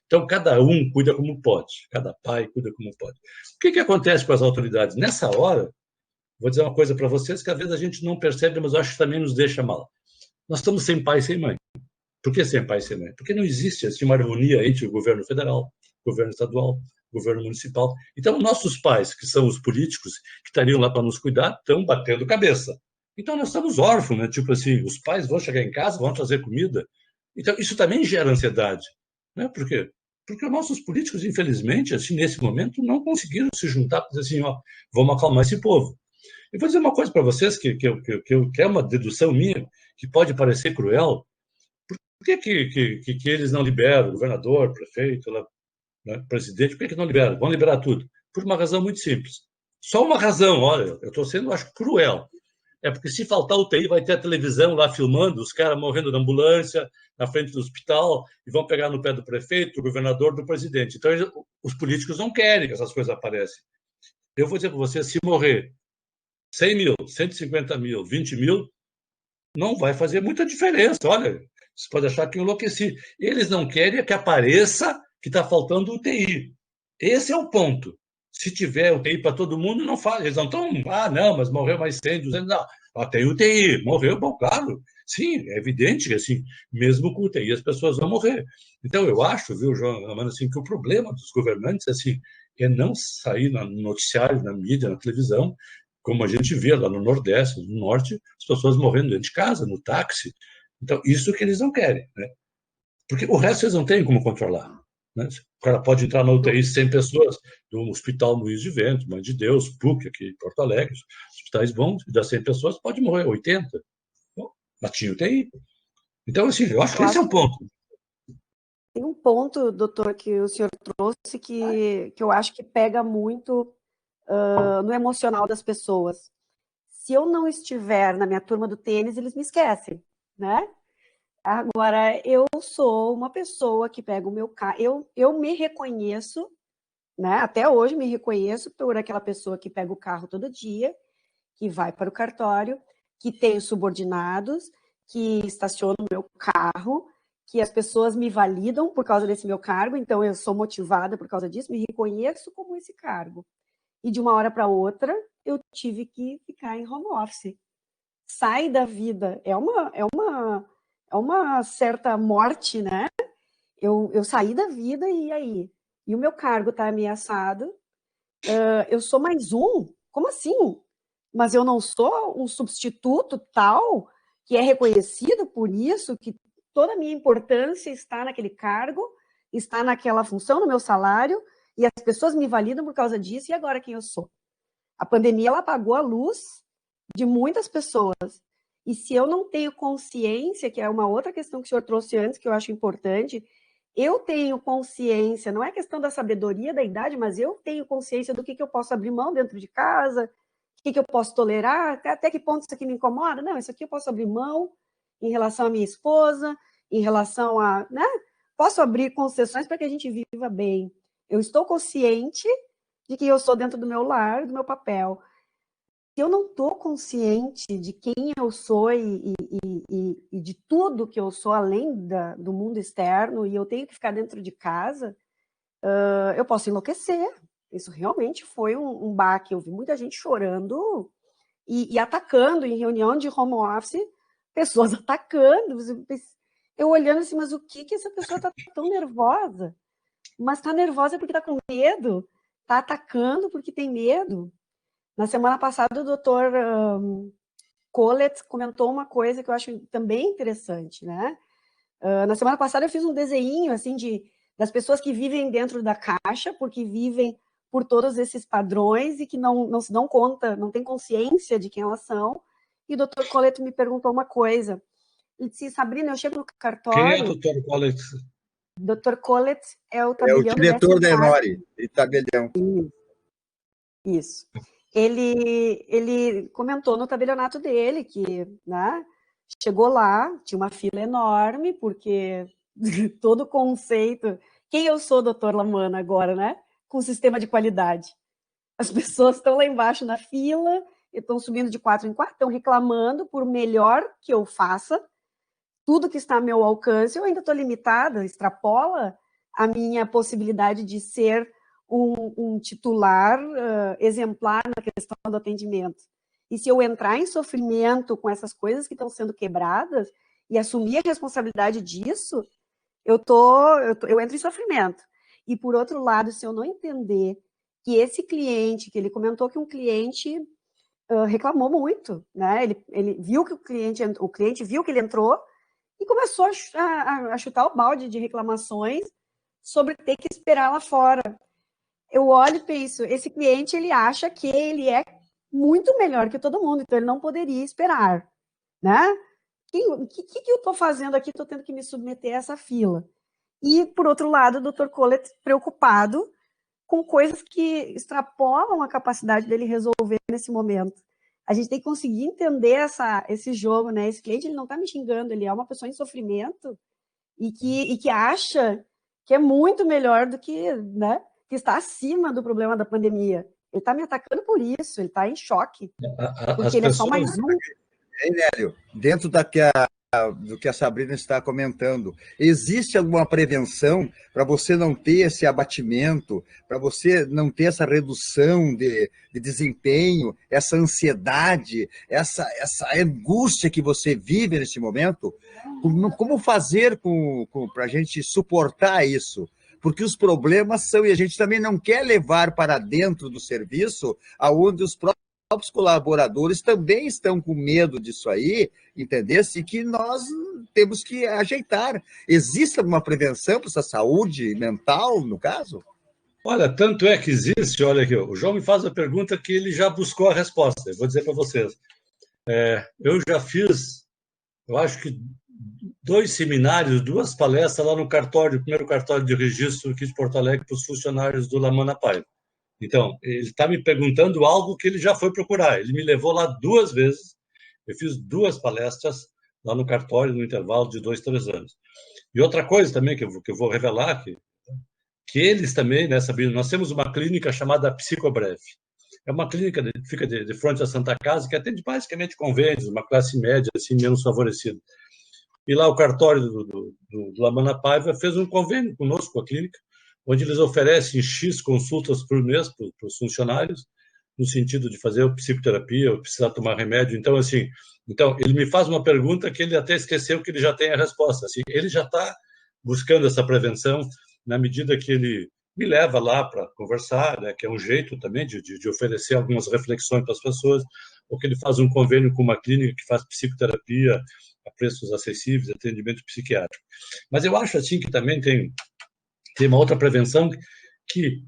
Então, cada um cuida como pode, cada pai cuida como pode. O que acontece com as autoridades? Nessa hora, vou dizer uma coisa para vocês que às vezes a gente não percebe, mas eu acho que também nos deixa mal. Nós estamos sem pai e sem mãe. Por que sem pai e sem mãe? Porque não existe assim, uma harmonia entre o governo federal, o governo estadual, o governo municipal. Então, nossos pais, que são os políticos, que estariam lá para nos cuidar, estão batendo cabeça. Então, nós estamos órfãos, né? Tipo assim, os pais vão chegar em casa, vão trazer comida. Então, isso também gera ansiedade. Né? Por quê? Porque os nossos políticos, infelizmente, assim, nesse momento, não conseguiram se juntar para dizer assim, ó, vamos acalmar esse povo. E vou dizer uma coisa para vocês, que é uma dedução minha, que pode parecer cruel. Por que eles não liberam, governador, prefeito, né, presidente, por que não liberam? Vão liberar tudo. Por uma razão muito simples. Só uma razão, olha, eu estou sendo, acho, cruel. É porque se faltar UTI, vai ter a televisão lá filmando, os caras morrendo na ambulância, na frente do hospital, e vão pegar no pé do prefeito, do governador, do presidente. Então, os políticos não querem que essas coisas apareçam. Eu vou dizer para você, se morrer 100 mil, 150 mil, 20 mil, não vai fazer muita diferença. Olha, você pode achar que eu enlouqueci. Eles não querem que apareça que está faltando UTI. Esse é o ponto. Se tiver UTI para todo mundo, não fala. Eles não estão, não, mas morreu mais 100, 200, não. Tem UTI, morreu, bom, claro. Sim, é evidente que, assim, mesmo com UTI, as pessoas vão morrer. Então, eu acho, viu, João, assim, que o problema dos governantes, assim, é não sair no noticiário, na mídia, na televisão, como a gente vê lá no Nordeste, no Norte, as pessoas morrendo dentro de casa, no táxi. Então, isso que eles não querem, né? Porque o resto eles não têm como controlar. Né? O cara pode entrar na UTI 100 pessoas, do Hospital Moinhos de Vento, Mãe de Deus, PUC, aqui em Porto Alegre, hospitais bons, e das 100 pessoas pode morrer 80. Bom, mas tinha UTI. Então, assim, eu acho que esse é o ponto. Tem um ponto, doutor, que o senhor trouxe que eu acho que pega muito no emocional das pessoas. Se eu não estiver na minha turma do tênis, eles me esquecem, né? Agora, eu sou uma pessoa que pega o meu carro, eu me reconheço, né? Até hoje me reconheço por aquela pessoa que pega o carro todo dia, que vai para o cartório, que tem subordinados, que estaciona o meu carro, que as pessoas me validam por causa desse meu cargo, então eu sou motivada por causa disso, me reconheço como esse cargo. E de uma hora para outra, eu tive que ficar em home office. Sai da vida, é uma certa morte, né? Eu saí da vida e aí? E o meu cargo está ameaçado, eu sou mais um? Como assim? Mas eu não sou um substituto tal, que é reconhecido por isso, que toda a minha importância está naquele cargo, está naquela função, no meu salário, e as pessoas me validam por causa disso, e agora quem eu sou? A pandemia, ela apagou a luz de muitas pessoas. E se eu não tenho consciência, que é uma outra questão que o senhor trouxe antes, que eu acho importante, eu tenho consciência, não é questão da sabedoria da idade, mas eu tenho consciência do que eu posso abrir mão dentro de casa, o que eu posso tolerar, até que ponto isso aqui me incomoda. Não, isso aqui eu posso abrir mão em relação à minha esposa, em relação a... né? Posso abrir concessões para que a gente viva bem. Eu estou consciente de que eu sou dentro do meu lar, do meu papel. Se eu não estou consciente de quem eu sou e de tudo que eu sou, além do mundo externo, e eu tenho que ficar dentro de casa, eu posso enlouquecer. Isso realmente foi um baque. Eu vi muita gente chorando e atacando em reunião de home office, pessoas atacando. Eu olhando assim, mas o que essa pessoa está tão nervosa? Mas está nervosa porque está com medo está atacando porque tem medo. Na semana passada, o doutor Collet comentou uma coisa que eu acho também interessante, né? Na semana passada eu fiz um desenho assim das pessoas que vivem dentro da caixa, porque vivem por todos esses padrões e que não se dão conta, não têm consciência de quem elas são. E o doutor Collet me perguntou uma coisa. Ele disse, Sabrina, eu chego no cartório... Quem é o doutor Collet? Dr. Collet é o É o tabelião do diretor 10º da Parque. Enori, e tabelião. Isso. Ele comentou no tabelionato dele que, né, chegou lá, tinha uma fila enorme, porque todo o conceito... Quem eu sou, doutor Lamana, agora, né? Com sistema de qualidade. As pessoas estão lá embaixo na fila, estão subindo de 4 em 4, estão reclamando por melhor que eu faça, tudo que está a meu alcance, eu ainda estou limitada, extrapola a minha possibilidade de ser um titular exemplar na questão do atendimento. E se eu entrar em sofrimento com essas coisas que estão sendo quebradas e assumir a responsabilidade disso, eu entro em sofrimento. E, por outro lado, se eu não entender que esse cliente, que ele comentou que um cliente reclamou muito, né? Ele viu que o cliente viu que ele entrou e começou a chutar o balde de reclamações sobre ter que esperar lá fora. Eu olho e penso, esse cliente, ele acha que ele é muito melhor que todo mundo, então ele não poderia esperar, né? O que eu estou fazendo aqui? Estou tendo que me submeter a essa fila. E, por outro lado, o Dr. Collet preocupado com coisas que extrapolam a capacidade dele resolver nesse momento. A gente tem que conseguir entender esse jogo, né? Esse cliente, ele não está me xingando, ele é uma pessoa em sofrimento e que acha que é muito melhor do que, né? Que está acima do problema da pandemia. Ele está me atacando por isso, ele está em choque, porque ele é só mais um. Nélio, dentro do que a Sabrina está comentando, existe alguma prevenção para você não ter esse abatimento, para você não ter essa redução de desempenho, essa ansiedade, essa angústia que você vive nesse momento? Como fazer para a gente suportar isso? Porque os problemas são, e a gente também não quer levar para dentro do serviço, aonde os próprios colaboradores também estão com medo disso aí, entendesse? E que nós temos que ajeitar. Existe alguma prevenção para essa saúde mental, no caso? Olha, tanto é que existe, olha aqui, o João me faz a pergunta que ele já buscou a resposta. Eu vou dizer para vocês. Eu já fiz, eu acho que 2 seminários, 2 palestras lá no cartório, o primeiro cartório de registro aqui de Porto Alegre para os funcionários do Lamana Paiva. Então, ele está me perguntando algo que ele já foi procurar. Ele me levou lá 2 vezes. Eu fiz 2 palestras lá no cartório, no intervalo de 2, 3 anos. E outra coisa também que eu vou revelar, que eles também, né, Sabrina, nós temos uma clínica chamada Psicobreve. É uma clínica que fica de frente à Santa Casa, que atende basicamente convênios, uma classe média, assim, menos favorecida. E lá o cartório do Lamana Paiva fez um convênio conosco, com a clínica, onde eles oferecem X consultas por mês para os funcionários, no sentido de fazer psicoterapia, ou precisar tomar remédio. Então, assim, ele me faz uma pergunta que ele até esqueceu que ele já tem a resposta. Assim, ele já está buscando essa prevenção na medida que ele me leva lá para conversar, né, que é um jeito também de oferecer algumas reflexões para as pessoas, ou que ele faz um convênio com uma clínica que faz psicoterapia a preços acessíveis, atendimento psiquiátrico. Mas eu acho assim que também tem uma outra prevenção que,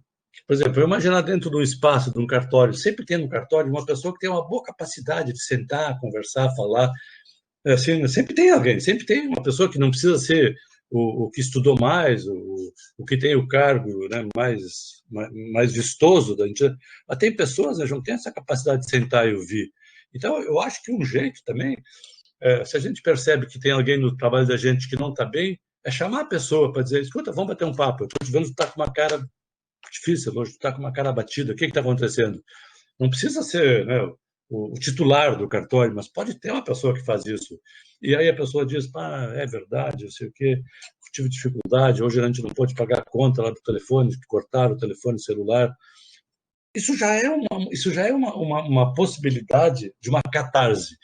por exemplo, eu imaginar dentro do espaço de um cartório, sempre tem no cartório uma pessoa que tem uma boa capacidade de sentar, conversar, falar, assim, sempre tem alguém, sempre tem uma pessoa que não precisa ser o que estudou mais, o que tem o cargo, né, mais vistoso da gente. Mas tem pessoas, né, não tem essa capacidade de sentar e ouvir. Então, eu acho que um jeito também, se a gente percebe que tem alguém no trabalho da gente que não está bem, é chamar a pessoa para dizer, escuta, vamos bater um papo, eu estou te vendo que está com uma cara difícil, hoje está com uma cara abatida, o que está acontecendo? Não precisa ser, né, o titular do cartório, mas pode ter uma pessoa que faz isso. E aí a pessoa diz, é verdade, eu sei o quê, tive dificuldade, hoje a gente não pode pagar a conta lá do telefone, cortaram o telefone celular. Isso já é uma possibilidade de uma catarse.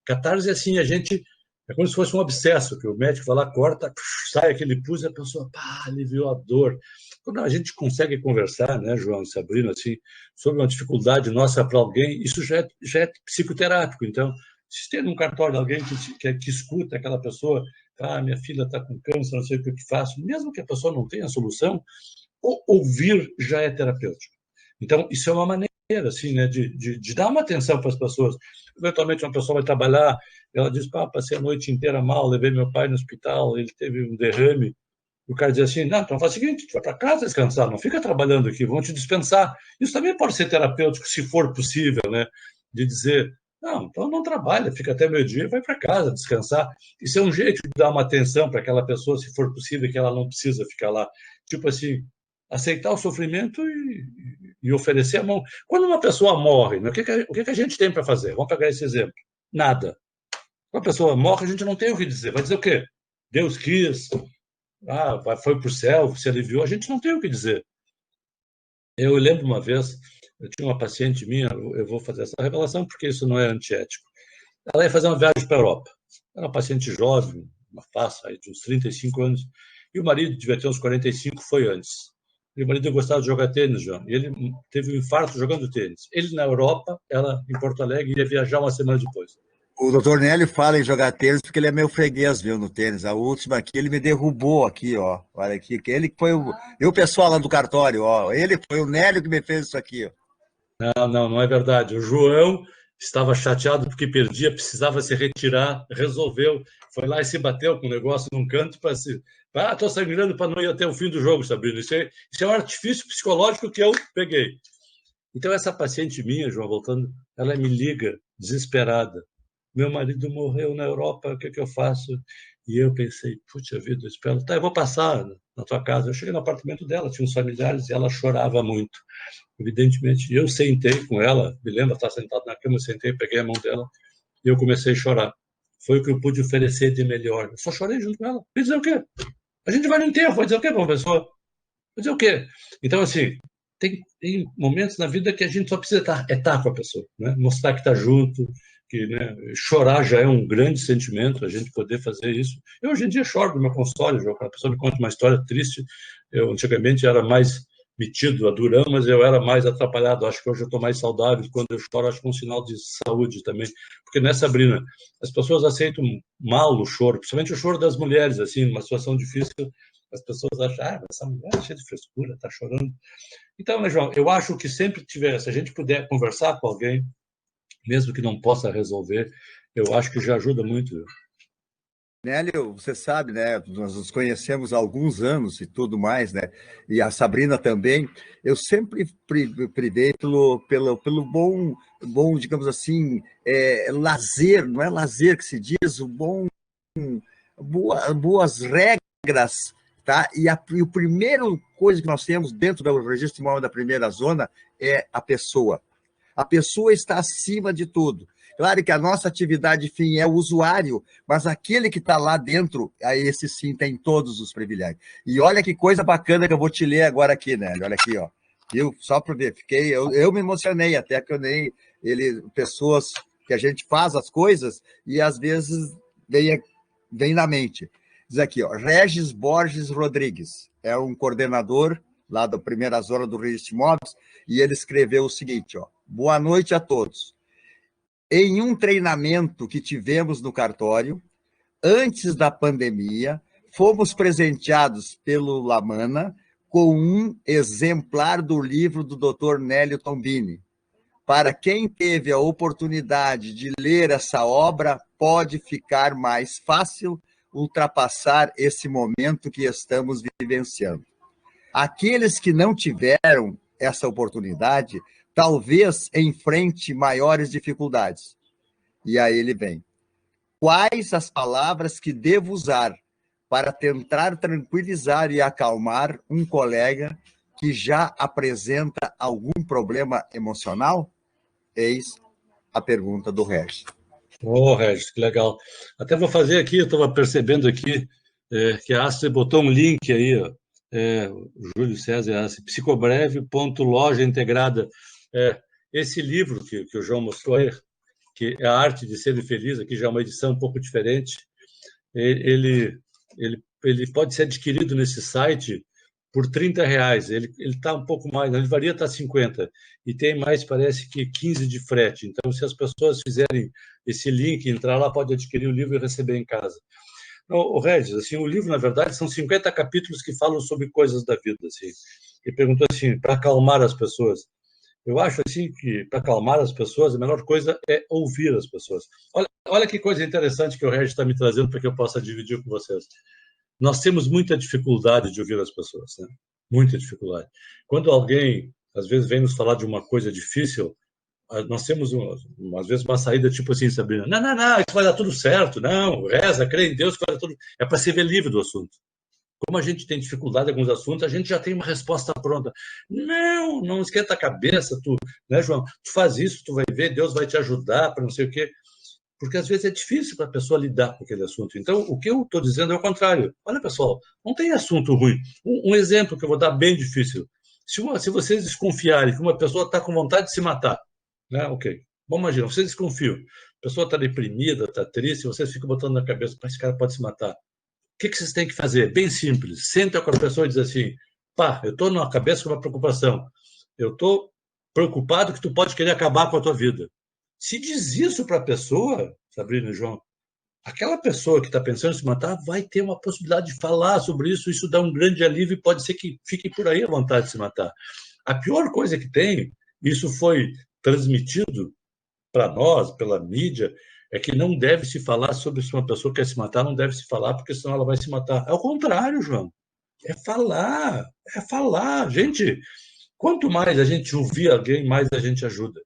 Catarse é assim, a gente É como se fosse um abscesso, que o médico vai lá, corta, sai aquele pus e a pessoa, pá, aliviou a dor. Quando a gente consegue conversar, né, João e Sabrina, assim, sobre uma dificuldade nossa para alguém, isso já é psicoterápico. Então, se tem num cartório alguém que escuta aquela pessoa, minha filha está com câncer, não sei o que eu faço, mesmo que a pessoa não tenha solução, ouvir já é terapêutico. Então, isso é uma maneira assim, né, de dar uma atenção para as pessoas. Eventualmente, uma pessoa vai trabalhar, ela diz, passei a noite inteira mal, levei meu pai no hospital, ele teve um derrame. O cara diz assim, não, então faz o seguinte, tu vai para casa descansar, não fica trabalhando aqui, vão te dispensar. Isso também pode ser terapêutico, se for possível, né, de dizer, não, então não trabalha, fica até meio-dia e vai para casa descansar. Isso é um jeito de dar uma atenção para aquela pessoa, se for possível, que ela não precisa ficar lá. Tipo assim, aceitar o sofrimento e oferecer a mão. Quando uma pessoa morre, né, o que a gente tem para fazer? Vamos pegar esse exemplo. Nada. Quando a pessoa morre, a gente não tem o que dizer. Vai dizer o quê? Deus quis, foi para o céu, se aliviou. A gente não tem o que dizer. Eu lembro uma vez, eu tinha uma paciente minha, eu vou fazer essa revelação porque isso não é antiético. Ela ia fazer uma viagem para a Europa. Era uma paciente jovem, uma faixa aí de uns 35 anos, e o marido devia ter uns 45, foi antes. E o marido gostava de jogar tênis, João, e ele teve um infarto jogando tênis. Ele na Europa, ela em Porto Alegre, ia viajar uma semana depois. O doutor Nélio fala em jogar tênis porque ele é meu freguês, viu, no tênis. A última aqui, ele me derrubou aqui, ó. Olha aqui, que ele foi o pessoal lá do cartório, ó. Ele foi o Nélio que me fez isso aqui, ó. Não é verdade. O João estava chateado porque perdia, precisava se retirar, resolveu, foi lá e se bateu com o negócio num canto para se... estou sangrando para não ir até o fim do jogo, Sabrina. Isso é um artifício psicológico que eu peguei. Então, essa paciente minha, João, voltando, ela me liga, desesperada. Meu marido morreu na Europa, o que eu faço? E eu pensei, puxa vida, eu espero, eu vou passar na tua casa. Eu cheguei no apartamento dela, tinha uns familiares e ela chorava muito. Evidentemente, eu sentei com ela, me lembro, estava sentado na cama, eu sentei, peguei a mão dela e eu comecei a chorar. Foi o que eu pude oferecer de melhor. Eu só chorei junto com ela. Vai dizer o quê? A gente vai no enterro, vai dizer o quê para uma pessoa? Vai dizer o quê? Então, assim, tem momentos na vida que a gente só precisa estar com a pessoa, né? Mostrar que está junto, que, né, chorar já é um grande sentimento, a gente poder fazer isso. Eu, hoje em dia, choro no meu consultório, quando a pessoa me conta uma história triste. Eu, antigamente, era mais metido a durão, mas eu era mais atrapalhado. Acho que hoje eu estou mais saudável. Quando eu choro, acho que é um sinal de saúde também. Porque, né, Sabrina, as pessoas aceitam mal o choro, principalmente o choro das mulheres, assim, numa situação difícil, as pessoas acham, essa mulher é cheia de frescura, está chorando. Então, né, João, eu acho que sempre se a gente puder conversar com alguém, mesmo que não possa resolver, eu acho que já ajuda muito. Nélio, você sabe, né? Nós nos conhecemos há alguns anos e tudo mais, né? E a Sabrina também. Eu sempre privei pelo bom, digamos assim, lazer, não é lazer que se diz, boas regras, tá? E a primeira coisa que nós temos dentro do registro imóvel da primeira zona é a pessoa. A pessoa está acima de tudo. Claro que a nossa atividade fim é o usuário, mas aquele que está lá dentro, esse sim tem todos os privilégios. E olha que coisa bacana que eu vou te ler agora aqui, né? Olha aqui, ó. Eu, só para ver, eu me emocionei, até que pessoas que a gente faz as coisas e às vezes vem na mente. Diz aqui, ó, Regis Borges Rodrigues, é um coordenador lá da primeira zona do Registro de Imóveis, e ele escreveu o seguinte, ó: boa noite a todos. Em um treinamento que tivemos no cartório, antes da pandemia, fomos presenteados pelo Lamana com um exemplar do livro do Dr. Nélio Tombini. Para quem teve a oportunidade de ler essa obra, pode ficar mais fácil ultrapassar esse momento que estamos vivenciando. Aqueles que não tiveram essa oportunidade, talvez enfrente maiores dificuldades. E aí ele vem. Quais as palavras que devo usar para tentar tranquilizar e acalmar um colega que já apresenta algum problema emocional? Eis a pergunta do Regis. Regis, que legal. Até vou fazer aqui, eu estava percebendo aqui que a Astrid botou um link aí, ó. O Júlio César, psicobreve.loja integrada. Esse livro que o João mostrou aí, que é a arte de ser feliz, aqui já é uma edição um pouco diferente, ele pode ser adquirido nesse site por R$ 30. Ele está um pouco mais, na livraria está 50, e tem mais, parece que 15 de frete. Então, se as pessoas fizerem esse link, entrar lá, pode adquirir o livro e receber em casa. O Regis, assim, o livro, na verdade, são 50 capítulos que falam sobre coisas da vida. Assim. Ele perguntou assim, para acalmar as pessoas. Eu acho assim que, para acalmar as pessoas, a melhor coisa é ouvir as pessoas. Olha que coisa interessante que o Regis está me trazendo para que eu possa dividir com vocês. Nós temos muita dificuldade de ouvir as pessoas, né? Muita dificuldade. Quando alguém, às vezes, vem nos falar de uma coisa difícil, nós temos, às vezes, uma saída tipo assim, Sabrina, não, isso vai dar tudo certo, não, reza, crê em Deus, que vai dar tudo... É para se ver livre do assunto. Como a gente tem dificuldade em alguns assuntos, a gente já tem uma resposta pronta. Não esquenta a cabeça, né, João? Tu faz isso, tu vai ver, Deus vai te ajudar para não sei o quê. Porque, às vezes, é difícil para a pessoa lidar com aquele assunto. Então, o que eu estou dizendo é o contrário. Olha, pessoal, não tem assunto ruim. Um exemplo que eu vou dar bem difícil. Se vocês desconfiarem que uma pessoa está com vontade de se matar, né? Ok. Vamos imaginar, vocês desconfiam. A pessoa está deprimida, está triste, vocês ficam botando na cabeça, esse cara pode se matar. O que vocês têm que fazer? Bem simples. Senta com a pessoa e diz assim, pá, eu estou na cabeça com uma preocupação. Eu estou preocupado que tu pode querer acabar com a tua vida. Se diz isso para a pessoa, Sabrina e João, aquela pessoa que está pensando em se matar vai ter uma possibilidade de falar sobre isso, isso dá um grande alívio e pode ser que fique por aí a vontade de se matar. A pior coisa que tem, isso foi transmitido para nós, pela mídia, é que não deve se falar sobre se uma pessoa quer se matar, não deve se falar, porque senão ela vai se matar. É o contrário, João. É falar. Gente, quanto mais a gente ouvir alguém, mais a gente ajuda.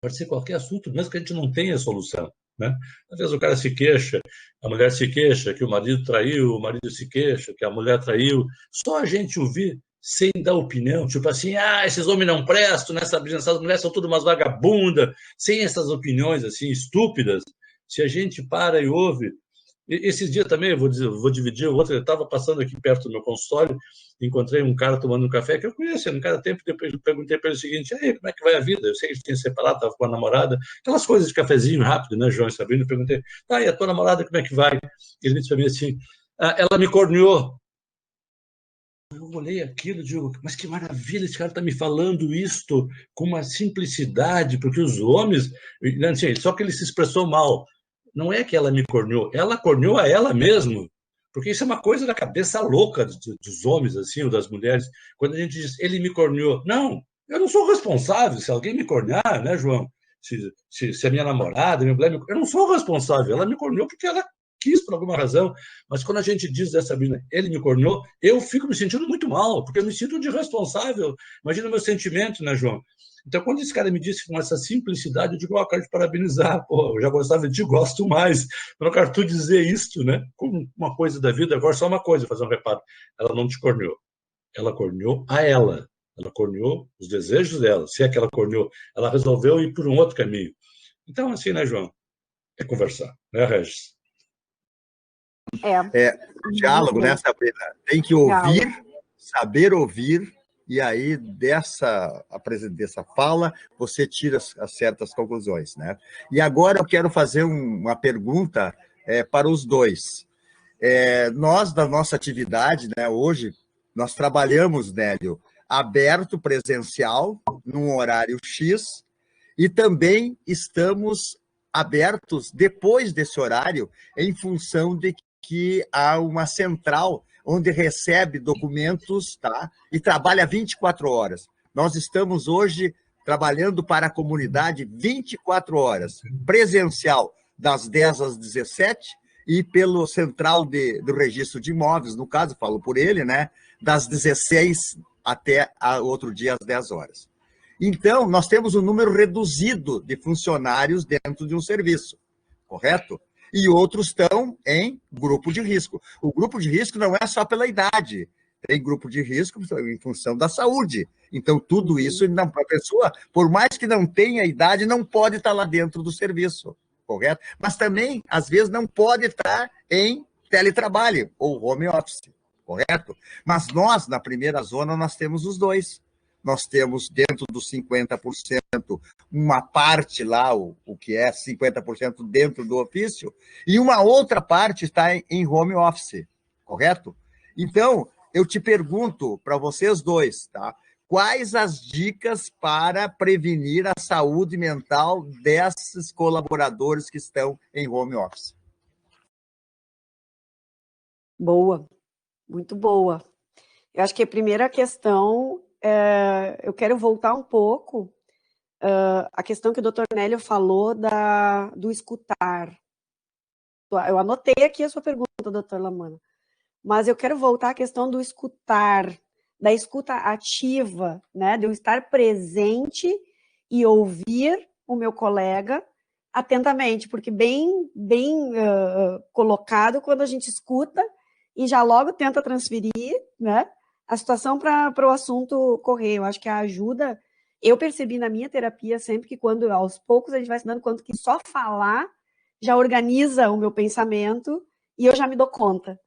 Pode ser qualquer assunto, mesmo que a gente não tenha solução. Né? Às vezes o cara se queixa, a mulher se queixa que o marido traiu, o marido se queixa que a mulher traiu. Só a gente ouvir sem dar opinião, tipo assim, esses homens não prestam, né, Sabrina? Essas mulheres são tudo umas vagabundas, sem essas opiniões assim estúpidas. Se a gente para e ouve. Esses dias também, eu vou dividir o outro, eu estava passando aqui perto do meu consultório, encontrei um cara tomando um café, que eu conhecia, um cara tempo, depois eu perguntei para ele o seguinte, aí, como é que vai a vida? Eu sei que ele tinha separado, estava com a namorada, aquelas coisas de cafezinho rápido, né, João e Sabrina? Eu perguntei, e a tua namorada, como é que vai? Ele disse para mim assim, ela me corneou. Eu olhei aquilo e digo, mas que maravilha, esse cara está me falando isto com uma simplicidade, porque os homens, assim, só que ele se expressou mal. Não é que ela me corneou, ela corneou a ela mesma. Porque isso é uma coisa da cabeça louca dos homens, assim, ou das mulheres. Quando a gente diz, ele me corneou. Não, eu não sou responsável. Se alguém me cornear, né, João? Se a minha namorada, minha mulher, eu não sou responsável. Ela me corneou porque ela quis, por alguma razão. Mas quando a gente diz dessa Sabrina, ele me corneou, eu fico me sentindo muito mal, porque eu me sinto de responsável. Imagina o meu sentimento, né, João? Então, quando esse cara me disse com essa simplicidade, eu digo, eu quero te parabenizar, pô, eu já gostava de ti, gosto mais. Eu não quero tu dizer isto, né? Como uma coisa da vida, agora só uma coisa, fazer um reparo. Ela não te corneou. Ela corneou a ela. Ela corneou os desejos dela. Se é que ela corneou, ela resolveu ir por um outro caminho. Então, assim, né, João? É conversar, né, Regis? Diálogo, né, Sabrina? Tem que ouvir, saber ouvir, e aí dessa fala você tira as certas conclusões, né? E agora eu quero fazer uma pergunta para os dois. Nós, da nossa atividade, né, hoje, nós trabalhamos, Nélio, aberto, presencial, num horário X, e também estamos abertos depois desse horário, em função de que há uma central onde recebe documentos, tá? E trabalha 24 horas. Nós estamos hoje trabalhando para a comunidade 24 horas, presencial, das 10 às 17, e pelo central do registro de imóveis, no caso, falo por ele, né? Das 16 até outro dia, às 10 horas. Então, nós temos um número reduzido de funcionários dentro de um serviço, correto? E outros estão em grupo de risco. O grupo de risco não é só pela idade, tem grupo de risco em função da saúde. Então, tudo isso, a pessoa, por mais que não tenha idade, não pode estar lá dentro do serviço, correto? Mas também, às vezes, não pode estar em teletrabalho ou home office, correto? Mas nós, na primeira zona, nós temos os dois. nós temos dentro dos 50%, uma parte lá, o que é 50% dentro do ofício, e uma outra parte está em home office, correto? Então, eu te pergunto para vocês dois, tá? Quais as dicas para prevenir a saúde mental desses colaboradores que estão em home office? Boa, muito boa. Eu acho que a primeira questão, eu quero voltar um pouco a questão que o doutor Nélio falou do escutar. Eu anotei aqui a sua pergunta, doutor Lamana, mas eu quero voltar à questão do escutar, da escuta ativa, né? De eu estar presente e ouvir o meu colega atentamente, porque bem colocado quando a gente escuta e já logo tenta transferir, né, a situação para o assunto correr. Eu acho que a ajuda, eu percebi na minha terapia sempre que quando aos poucos a gente vai se dando conta que só falar já organiza o meu pensamento e eu já me dou conta.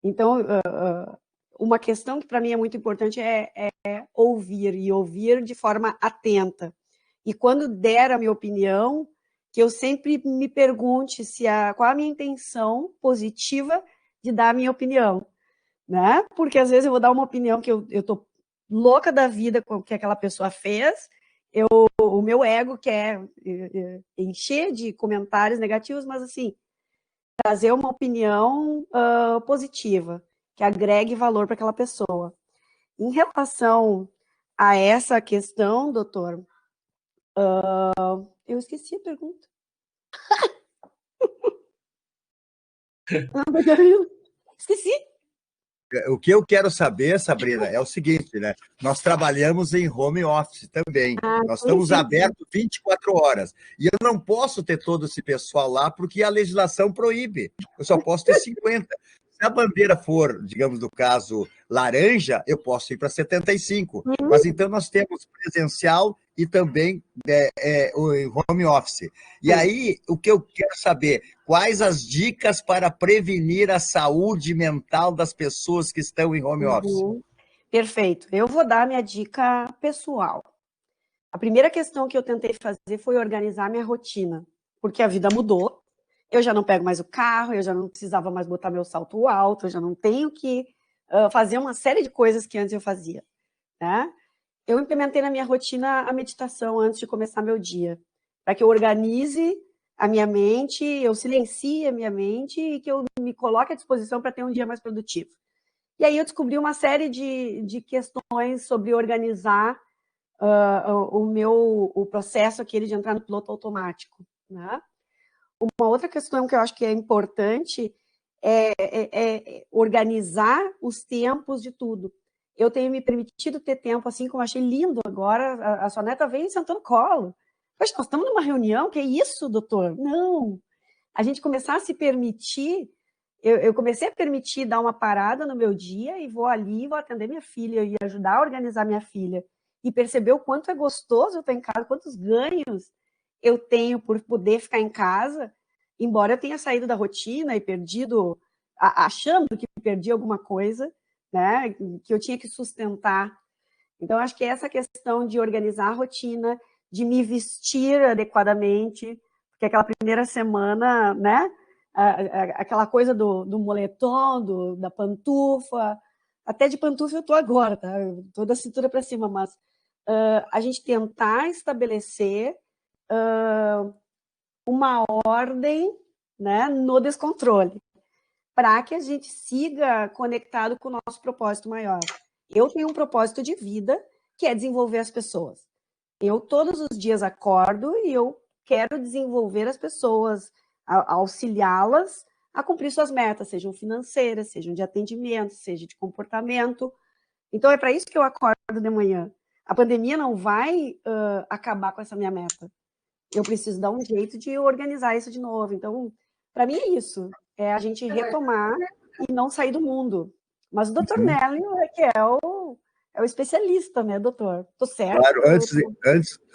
Então, uma questão que para mim é muito importante é ouvir, e ouvir de forma atenta. E quando der a minha opinião, que eu sempre me pergunte qual a minha intenção positiva de dar a minha opinião, né? Porque às vezes eu vou dar uma opinião que eu tô louca da vida com o que aquela pessoa fez, o meu ego quer encher de comentários negativos, mas assim, trazer uma opinião positiva, que agregue valor para aquela pessoa. Em relação a essa questão, doutor, eu esqueci a pergunta. Esqueci. O que eu quero saber, Sabrina, é o seguinte, né? Nós trabalhamos em home office também. Nós estamos abertos 24 horas. E eu não posso ter todo esse pessoal lá porque a legislação proíbe. Eu só posso ter 50. Se a bandeira for, digamos, no caso, laranja, eu posso ir para 75. Mas então nós temos presencial e também o home office. E aí, o que eu quero saber, quais as dicas para prevenir a saúde mental das pessoas que estão em home office? Perfeito. Eu vou dar a minha dica pessoal. A primeira questão que eu tentei fazer foi organizar minha rotina, porque a vida mudou. Eu já não pego mais o carro, eu já não precisava mais botar meu salto alto, eu já não tenho que fazer uma série de coisas que antes eu fazia, né? Eu implementei na minha rotina a meditação antes de começar meu dia, para que eu organize a minha mente, eu silencie a minha mente e que eu me coloque à disposição para ter um dia mais produtivo. E aí eu descobri uma série de questões sobre organizar o processo aquele de entrar no piloto automático, né? Uma outra questão que eu acho que é importante é organizar os tempos de tudo. Eu tenho me permitido ter tempo, assim como achei lindo agora, a sua neta veio sentando no colo. Poxa, nós estamos numa reunião, que é isso, doutor? Não. A gente começar a se permitir, eu comecei a permitir dar uma parada no meu dia e vou ali, vou atender minha filha e ajudar a organizar minha filha. E perceber o quanto é gostoso eu estar em casa, quantos ganhos eu tenho por poder ficar em casa, embora eu tenha saído da rotina e perdido, achando que perdi alguma coisa, né, que eu tinha que sustentar. Então, acho que essa questão de organizar a rotina, de me vestir adequadamente, porque aquela primeira semana, né, aquela coisa do moletom, da pantufa, até de pantufa eu tô agora, tá? Tô da cintura para cima, mas a gente tentar estabelecer uma ordem, né, no descontrole, para que a gente siga conectado com o nosso propósito maior. Eu tenho um propósito de vida, que é desenvolver as pessoas. Eu todos os dias acordo e eu quero desenvolver as pessoas, auxiliá-las a cumprir suas metas, sejam financeiras, sejam de atendimento, seja de comportamento. Então, é para isso que eu acordo de manhã. A pandemia não vai acabar com essa minha meta. Eu preciso dar um jeito de organizar isso de novo. Então, para mim é isso. É a gente retomar e não sair do mundo. Mas o doutor Nélio é que é o especialista, né, doutor? Tô certo? Claro,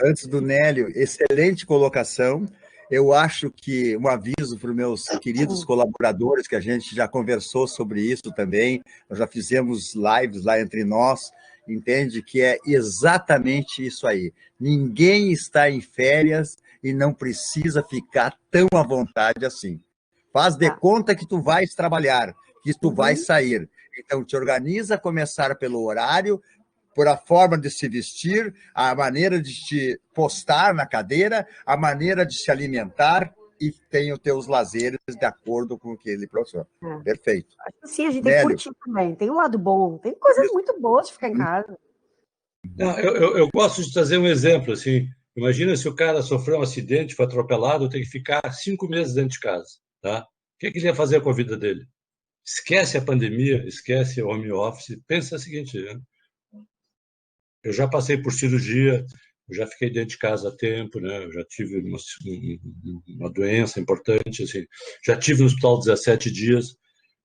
antes do Nélio, excelente colocação. Eu acho que um aviso para os meus queridos colaboradores, que a gente já conversou sobre isso também, nós já fizemos lives lá entre nós, entende? Que é exatamente isso aí. Ninguém está em férias e não precisa ficar tão à vontade assim. Faz de conta que tu vais trabalhar, que tu vais sair. Então, te organiza a começar pelo horário, por a forma de se vestir, a maneira de te postar na cadeira, a maneira de se alimentar, e tem os teus lazeres de acordo com o que ele professor. Perfeito. Sim, a gente tem que curtir também. Tem um lado bom, tem coisas muito boas de ficar em casa. Não, eu gosto de trazer um exemplo, assim. Imagina se o cara sofreu um acidente, foi atropelado, tem que ficar 5 meses dentro de casa, tá? O que ele ia fazer com a vida dele? Esquece a pandemia, esquece o home office. Pensa o seguinte, né? Eu já passei por cirurgia, eu já fiquei dentro de casa há tempo, né? Eu já tive uma doença importante, assim. Já tive no hospital 17 dias.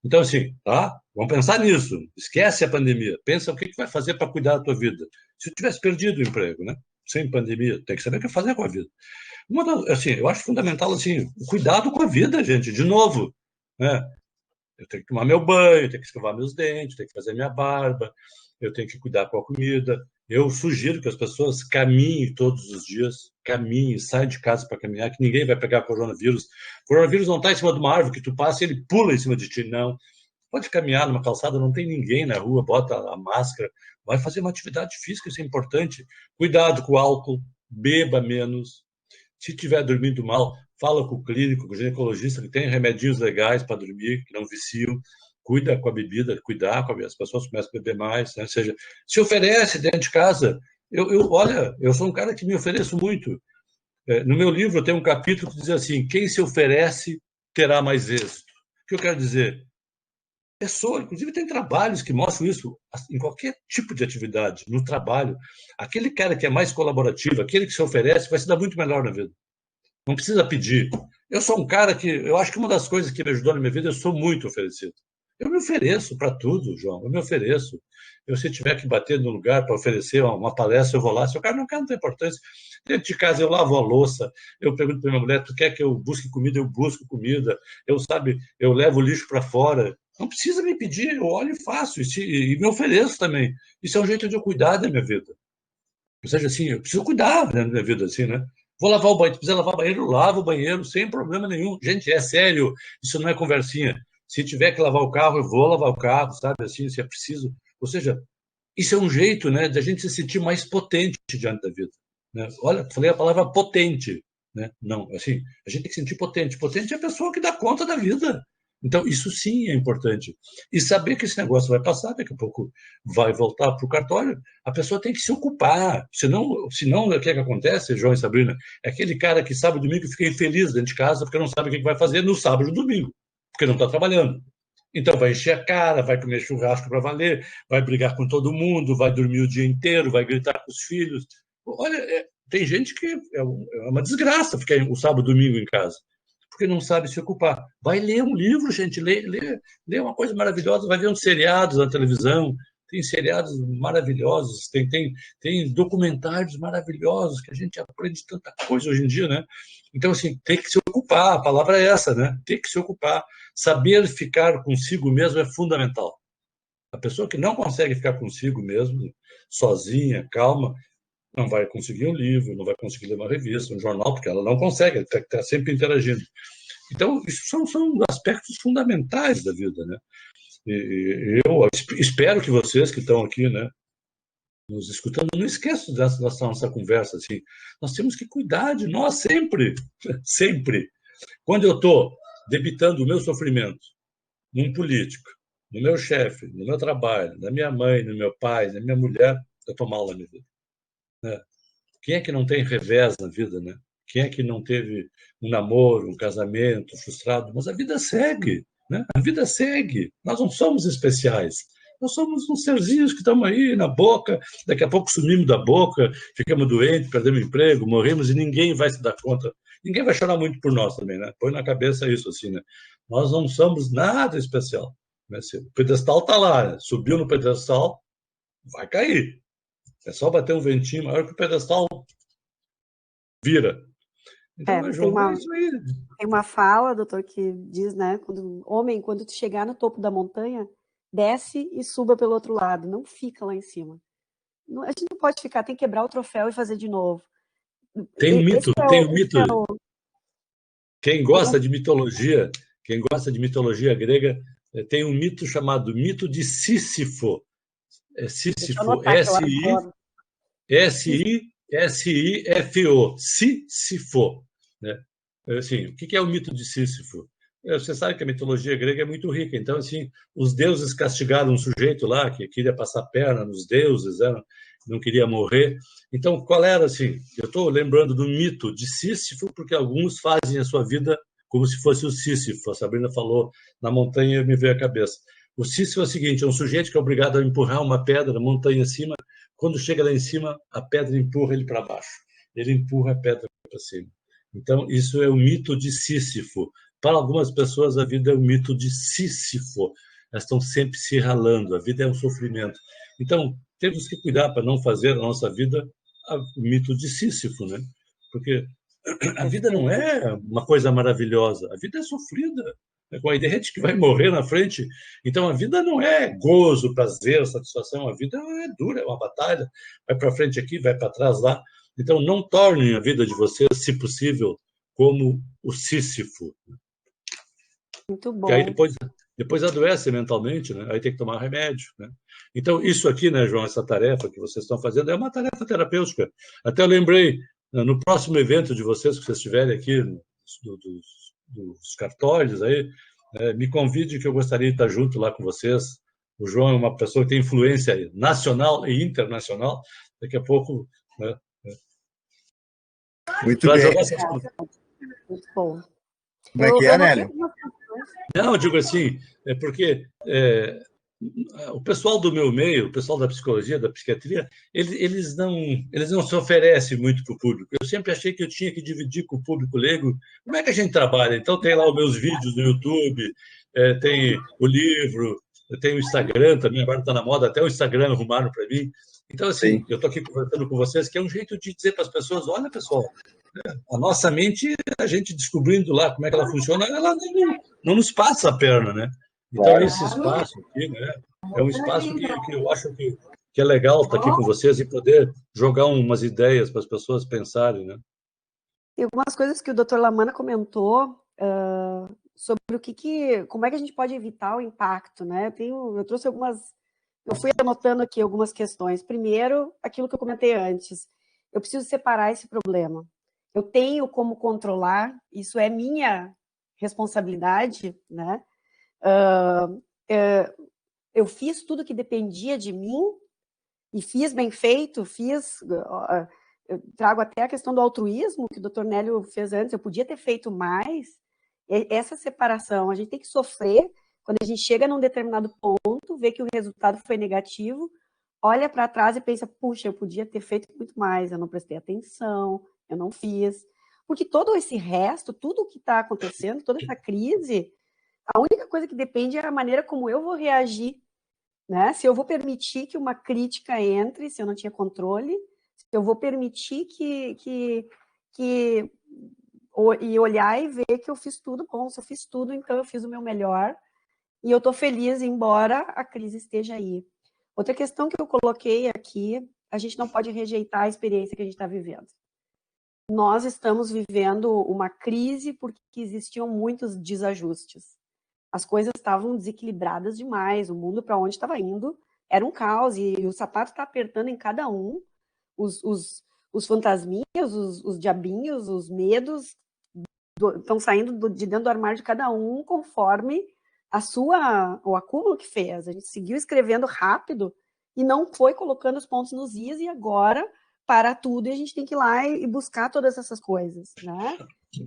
Então, assim, tá? Vamos pensar nisso. Esquece a pandemia. Pensa o que vai fazer para cuidar da tua vida. Se eu tivesse perdido o emprego, né? Sem pandemia, tem que saber o que fazer com a vida. Assim, eu acho fundamental, assim, o cuidado com a vida, gente, de novo, né? Eu tenho que tomar meu banho, tenho que escovar meus dentes, tenho que fazer minha barba, eu tenho que cuidar com a comida. Eu sugiro que as pessoas caminhem todos os dias, caminhem, saiam de casa para caminhar, que ninguém vai pegar coronavírus. O coronavírus não está em cima de uma árvore que tu passa e ele pula em cima de ti, não. Pode caminhar numa calçada, não tem ninguém na rua, bota a máscara, vai fazer uma atividade física, isso é importante. Cuidado com o álcool, beba menos. Se estiver dormindo mal, fala com o clínico, com o ginecologista, que tem remedinhos legais para dormir, que não viciam. Cuida com a bebida, cuidar com as pessoas começam a beber mais, né? Ou seja, se oferece dentro de casa. Olha, eu sou um cara que me ofereço muito. No meu livro eu tenho um capítulo que diz assim: quem se oferece terá mais êxito. O que eu quero dizer? Pessoa, inclusive tem trabalhos que mostram isso em qualquer tipo de atividade, no trabalho. Aquele cara que é mais colaborativo, aquele que se oferece, vai se dar muito melhor na vida. Não precisa pedir. Eu sou um cara que, eu acho que uma das coisas que me ajudou na minha vida, eu sou muito oferecido. Eu me ofereço para tudo, João, eu me ofereço. Se tiver que bater no lugar para oferecer uma palestra, eu vou lá. Se o cara não quer, não tem importância. Dentro de casa, eu lavo a louça, eu pergunto para minha mulher, tu quer que eu busque comida? Eu busco comida. Eu levo o lixo para fora. Não precisa me pedir, eu olho e faço, e me ofereço também. Isso é um jeito de eu cuidar da minha vida. Ou seja, assim, eu preciso cuidar da minha vida, assim, né? Vou lavar o banheiro, precisa lavar o banheiro, lavo o banheiro, sem problema nenhum. Gente, é sério, isso não é conversinha. Se tiver que lavar o carro, eu vou lavar o carro, sabe, assim, se é preciso. Ou seja, isso é um jeito, né, de a gente se sentir mais potente diante da vida. Né? Olha, falei a palavra potente, né? Não, assim, a gente tem que se sentir potente. Potente é a pessoa que dá conta da vida. Então, isso sim é importante. E saber que esse negócio vai passar, daqui a pouco vai voltar para o cartório, a pessoa tem que se ocupar. Senão, o que é que acontece, João e Sabrina? É aquele cara que sábado e domingo fica infeliz dentro de casa porque não sabe o que vai fazer no sábado e domingo, porque não está trabalhando. Então, vai encher a cara, vai comer churrasco para valer, vai brigar com todo mundo, vai dormir o dia inteiro, vai gritar com os filhos. Olha, tem gente que é uma desgraça ficar o sábado e domingo em casa, porque não sabe se ocupar. Vai ler um livro, gente, lê uma coisa maravilhosa, vai ver uns seriados na televisão, tem seriados maravilhosos, tem documentários maravilhosos, que a gente aprende tanta coisa hoje em dia, né? Então, assim, tem que se ocupar, a palavra é essa, né? Tem que se ocupar. Saber ficar consigo mesmo é fundamental. A pessoa que não consegue ficar consigo mesmo, sozinha, calma, não vai conseguir um livro, não vai conseguir ler uma revista, um jornal, porque ela não consegue, ela está sempre interagindo. Então, isso são aspectos fundamentais da vida, né? E eu espero que vocês que estão aqui, né, nos escutando, não esqueçam dessa nossa conversa, assim. Nós temos que cuidar de nós sempre, sempre. Quando eu estou debitando o meu sofrimento num político, no meu chefe, no meu trabalho, na minha mãe, no meu pai, na minha mulher, eu estou mal na minha vida. Né? Quem é que não tem revés na vida, né? Quem é que não teve um namoro, um casamento frustrado? Mas a vida segue, né? A vida segue. Nós não somos especiais. Nós somos uns serzinhos que estamos aí na boca, daqui a pouco sumimos da boca, ficamos doentes, perdemos emprego, morremos e ninguém vai se dar conta. Ninguém vai chorar muito por nós também, né? Põe na cabeça isso, assim, né? Nós não somos nada especial. Né? O pedestal está lá, né? Subiu no pedestal, vai cair. É só bater um ventinho maior que o pedestal vira. Então, João, é isso aí. Tem uma fala, doutor, que diz, né, quando tu chegar no topo da montanha, desce e suba pelo outro lado, não fica lá em cima. A gente não pode ficar, tem que quebrar o troféu e fazer de novo. Tem um mito, Quem gosta de mitologia grega, tem um mito chamado mito de Sísifo. Sísifo, S-I-S-I-F-O, Sísifo. Né? Assim, o que é o mito de Sísifo? Você sabe que a mitologia grega é muito rica, então, assim, os deuses castigaram um sujeito lá que queria passar perna nos deuses, não queria morrer. Então, qual era, assim, eu estou lembrando do mito de Sísifo, porque alguns fazem a sua vida como se fosse o Sísifo. A Sabrina falou na montanha e me veio à cabeça. O Sísifo é o seguinte, é um sujeito que é obrigado a empurrar uma pedra, montanha acima, quando chega lá em cima, a pedra empurra ele para baixo. Ele empurra a pedra para cima. Então, isso é o mito de Sísifo. Para algumas pessoas, a vida é o mito de Sísifo. Elas estão sempre se ralando, a vida é um sofrimento. Então, temos que cuidar para não fazer a nossa vida o mito de Sísifo, né? Porque a vida não é uma coisa maravilhosa, a vida é sofrida. Com a ideia de que vai morrer na frente. Então, a vida não é gozo, prazer, satisfação. A vida é dura, é uma batalha. Vai para frente aqui, vai para trás lá. Então, não tornem a vida de vocês, se possível, como o Sísifo. Muito bom. Que aí depois adoece mentalmente, né? Aí tem que tomar remédio, né? Então, isso aqui, né, João, essa tarefa que vocês estão fazendo é uma tarefa terapêutica. Até eu lembrei, no próximo evento de vocês, que vocês estiverem aqui, dos cartórios aí, me convide que eu gostaria de estar junto lá com vocês. O João é uma pessoa que tem influência nacional e internacional. Daqui a pouco... Né, muito bem. Muito bom. Como é que é, Nélio? Não, eu digo assim, porque o pessoal do meu meio, o pessoal da psicologia, da psiquiatria, eles não se oferecem muito para o público. Eu sempre achei que eu tinha que dividir com o público leigo como é que a gente trabalha. Então, tem lá os meus vídeos no YouTube, tem o livro, tem o Instagram também, agora está na moda, até o Instagram arrumaram para mim. Então, assim, eu estou aqui conversando com vocês, que é um jeito de dizer para as pessoas, olha, pessoal, a nossa mente, a gente descobrindo lá como é que ela funciona, ela não nos passa a perna, né? Então, esse espaço aqui, né, é um espaço que eu acho que é legal estar aqui com vocês e poder jogar umas ideias para as pessoas pensarem, né? Tem algumas coisas que o Dr. Lamana comentou sobre como é que a gente pode evitar o impacto, né? Eu trouxe eu fui anotando aqui algumas questões. Primeiro, aquilo que eu comentei antes, eu preciso separar esse problema. Eu tenho como controlar, isso é minha responsabilidade, né? Eu fiz tudo que dependia de mim e fiz bem feito, eu trago até a questão do altruísmo que o Dr. Nélio fez antes, eu podia ter feito mais. Essa separação, a gente tem que sofrer quando a gente chega num determinado ponto, vê que o resultado foi negativo, olha para trás e pensa, puxa, eu podia ter feito muito mais, eu não prestei atenção, eu não fiz. Porque todo esse resto, tudo o que está acontecendo, toda essa crise, a única coisa que depende é a maneira como eu vou reagir, né? Se eu vou permitir que uma crítica entre, se eu não tinha controle, se eu vou permitir e olhar e ver que eu fiz tudo bom, se eu fiz tudo, então eu fiz o meu melhor e eu estou feliz, embora a crise esteja aí. Outra questão que eu coloquei aqui, a gente não pode rejeitar a experiência que a gente está vivendo. Nós estamos vivendo uma crise porque existiam muitos desajustes. As coisas estavam desequilibradas demais, o mundo para onde estava indo era um caos, e o sapato está apertando em cada um, os fantasminhas, os diabinhos, os medos estão saindo de dentro do armário de cada um conforme o acúmulo que fez. A gente seguiu escrevendo rápido e não foi colocando os pontos nos is, e agora para tudo e a gente tem que ir lá e buscar todas essas coisas, né?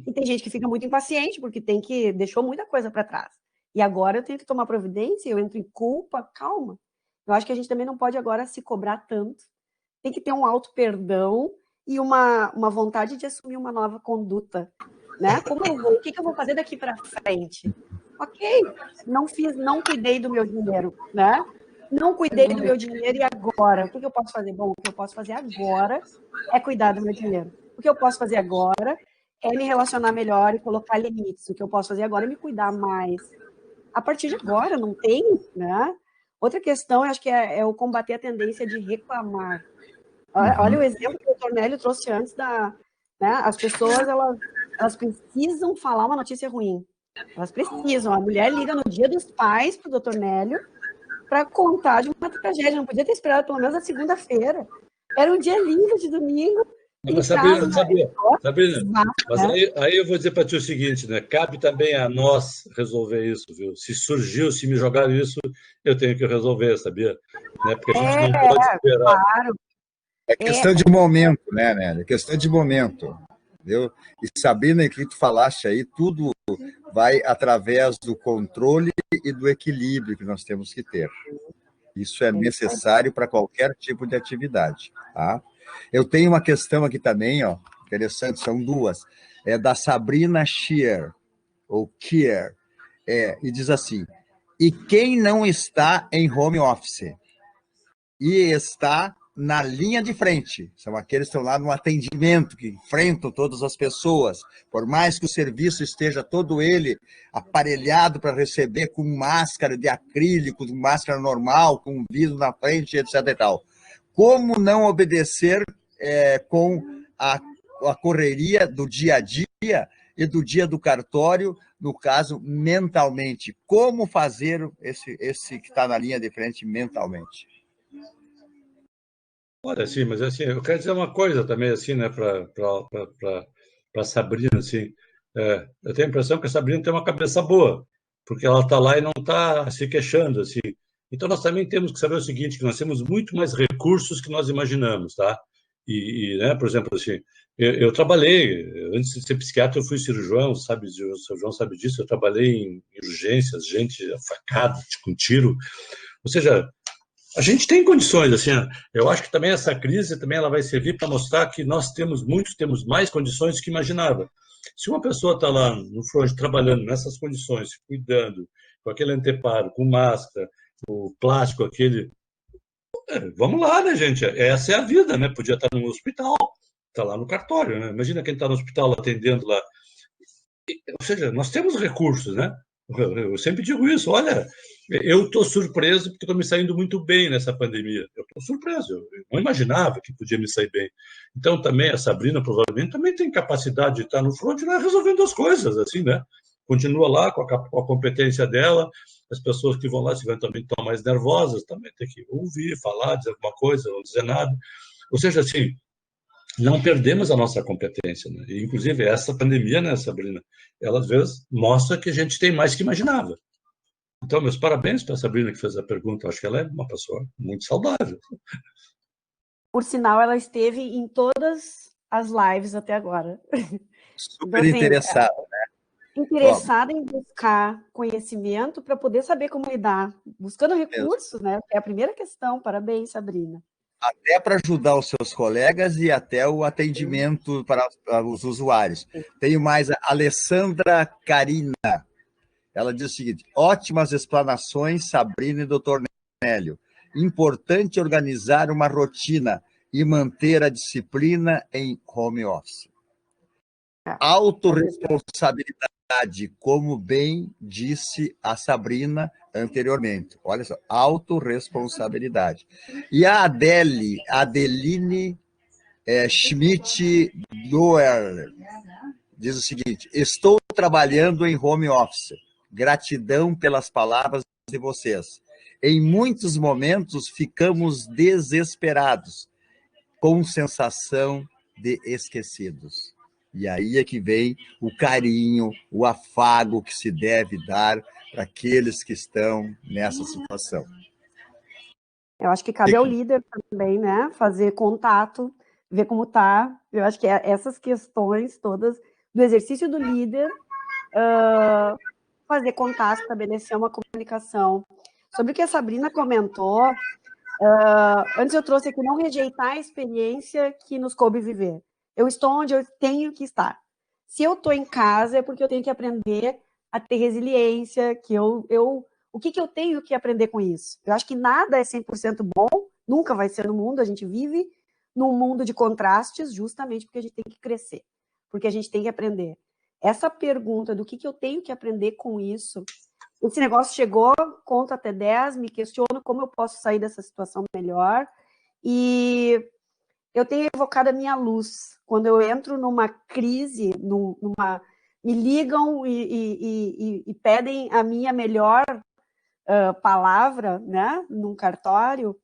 E tem gente que fica muito impaciente porque deixou muita coisa para trás. E agora eu tenho que tomar providência, eu entro em culpa, calma. Eu acho que a gente também não pode agora se cobrar tanto. Tem que ter um auto-perdão e uma vontade de assumir uma nova conduta, né? O que eu vou fazer daqui para frente? Ok, não cuidei do meu dinheiro, né? Não cuidei do meu dinheiro e agora? O que eu posso fazer? Bom, o que eu posso fazer agora é cuidar do meu dinheiro. O que eu posso fazer agora é me relacionar melhor e colocar limites. O que eu posso fazer agora é me cuidar mais. A partir de agora, não tem, né? Outra questão, eu acho que é o combater a tendência de reclamar. Olha o exemplo que o Tornélio trouxe antes né, as pessoas, elas precisam falar uma notícia ruim. Elas precisam. A mulher liga no dia dos pais para o doutor Nélio para contar de uma tragédia. Não podia ter esperado pelo menos a segunda-feira. Era um dia lindo de domingo. Mas Sabrina, mas aí eu vou dizer para ti o seguinte, né? Cabe também a nós resolver isso, viu? Se me jogaram isso, eu tenho que resolver, sabia? Né? Porque a gente não pode esperar. Claro. É questão de momento, né, Nélia? É questão de momento. Entendeu? E Sabrina, o que tu falaste aí, tudo vai através do controle e do equilíbrio que nós temos que ter. Isso é necessário para qualquer tipo de atividade, tá? Eu tenho uma questão aqui também, ó, interessante, são duas. É da Sabrina Schier, ou Kier, e diz assim: e quem não está em home office e está na linha de frente, são aqueles que estão lá no atendimento, que enfrentam todas as pessoas, por mais que o serviço esteja todo ele aparelhado para receber com máscara de acrílico, com máscara normal, com vidro na frente, etc. e tal. Como não obedecer com a correria do dia a dia e do dia do cartório, no caso, mentalmente? Como fazer esse que está na linha de frente mentalmente? Olha, assim, mas assim, eu quero dizer uma coisa também, assim, né, para Sabrina, assim, eu tenho a impressão que a Sabrina tem uma cabeça boa, porque ela está lá e não está se queixando, assim. Então, nós também temos que saber o seguinte, que nós temos muito mais recursos que nós imaginamos, tá? Né, por exemplo, assim, eu trabalhei, antes de ser psiquiatra, eu fui cirurgião, sabe, o seu João sabe disso, eu trabalhei em urgências, gente afacada, com tiro, ou seja, a gente tem condições, assim, eu acho que também essa crise também ela vai servir para mostrar que nós temos mais condições do que imaginava. Se uma pessoa está lá no front trabalhando nessas condições, cuidando, com aquele anteparo, com máscara, o plástico, aquele... vamos lá, né, gente? Essa é a vida, né? Podia estar no hospital, está lá no cartório, né? Imagina quem está no hospital atendendo lá. Ou seja, nós temos recursos, né? Eu sempre digo isso, olha, eu estou surpreso porque estou me saindo muito bem nessa pandemia. Eu estou surpreso, eu não imaginava que podia me sair bem. Então, também a Sabrina, provavelmente, também tem capacidade de estar no front, né, resolvendo as coisas, assim, né? Continua lá com a competência dela, as pessoas que vão lá, se eventualmente estão mais nervosas, também tem que ouvir, falar, dizer alguma coisa, não dizer nada. Ou seja, assim, não perdemos a nossa competência, né? E, inclusive, essa pandemia, né, Sabrina, ela às vezes mostra que a gente tem mais que imaginava. Então, meus parabéns para a Sabrina que fez a pergunta. Acho que ela é uma pessoa muito saudável. Por sinal, ela esteve em todas as lives até agora. Super interessada, né? Interessada em buscar conhecimento para poder saber como lidar, buscando recursos, né? É a primeira questão. Parabéns, Sabrina. Até para ajudar os seus colegas e até o atendimento para os usuários. Tenho mais a Alessandra Carina. Ela diz o seguinte: ótimas explanações, Sabrina e Dr. Nélio. Importante organizar uma rotina e manter a disciplina em home office. Autoresponsabilidade, como bem disse a Sabrina anteriormente. Olha só, autorresponsabilidade. E a Adeline Schmidt-Doerler diz o seguinte: estou trabalhando em home office. Gratidão pelas palavras de vocês. Em muitos momentos ficamos desesperados, com sensação de esquecidos. E aí é que vem o carinho, o afago que se deve dar para aqueles que estão nessa situação. Eu acho que cabe ao líder também, né? Fazer contato, ver como está. Eu acho que essas questões todas do exercício do líder, fazer contato, estabelecer uma comunicação. Sobre o que a Sabrina comentou, antes eu trouxe aqui não rejeitar a experiência que nos coube viver. Eu estou onde eu tenho que estar. Se eu estou em casa é porque eu tenho que aprender a ter resiliência, o que eu tenho que aprender com isso? Eu acho que nada é 100% bom, nunca vai ser no mundo, a gente vive num mundo de contrastes justamente porque a gente tem que crescer, porque a gente tem que aprender. Essa pergunta do que eu tenho que aprender com isso esse negócio chegou, conto até 10, me questiono como eu posso sair dessa situação melhor, e eu tenho evocado a minha luz. Quando eu entro numa crise, me ligam e pedem a minha melhor palavra, né, num cartório,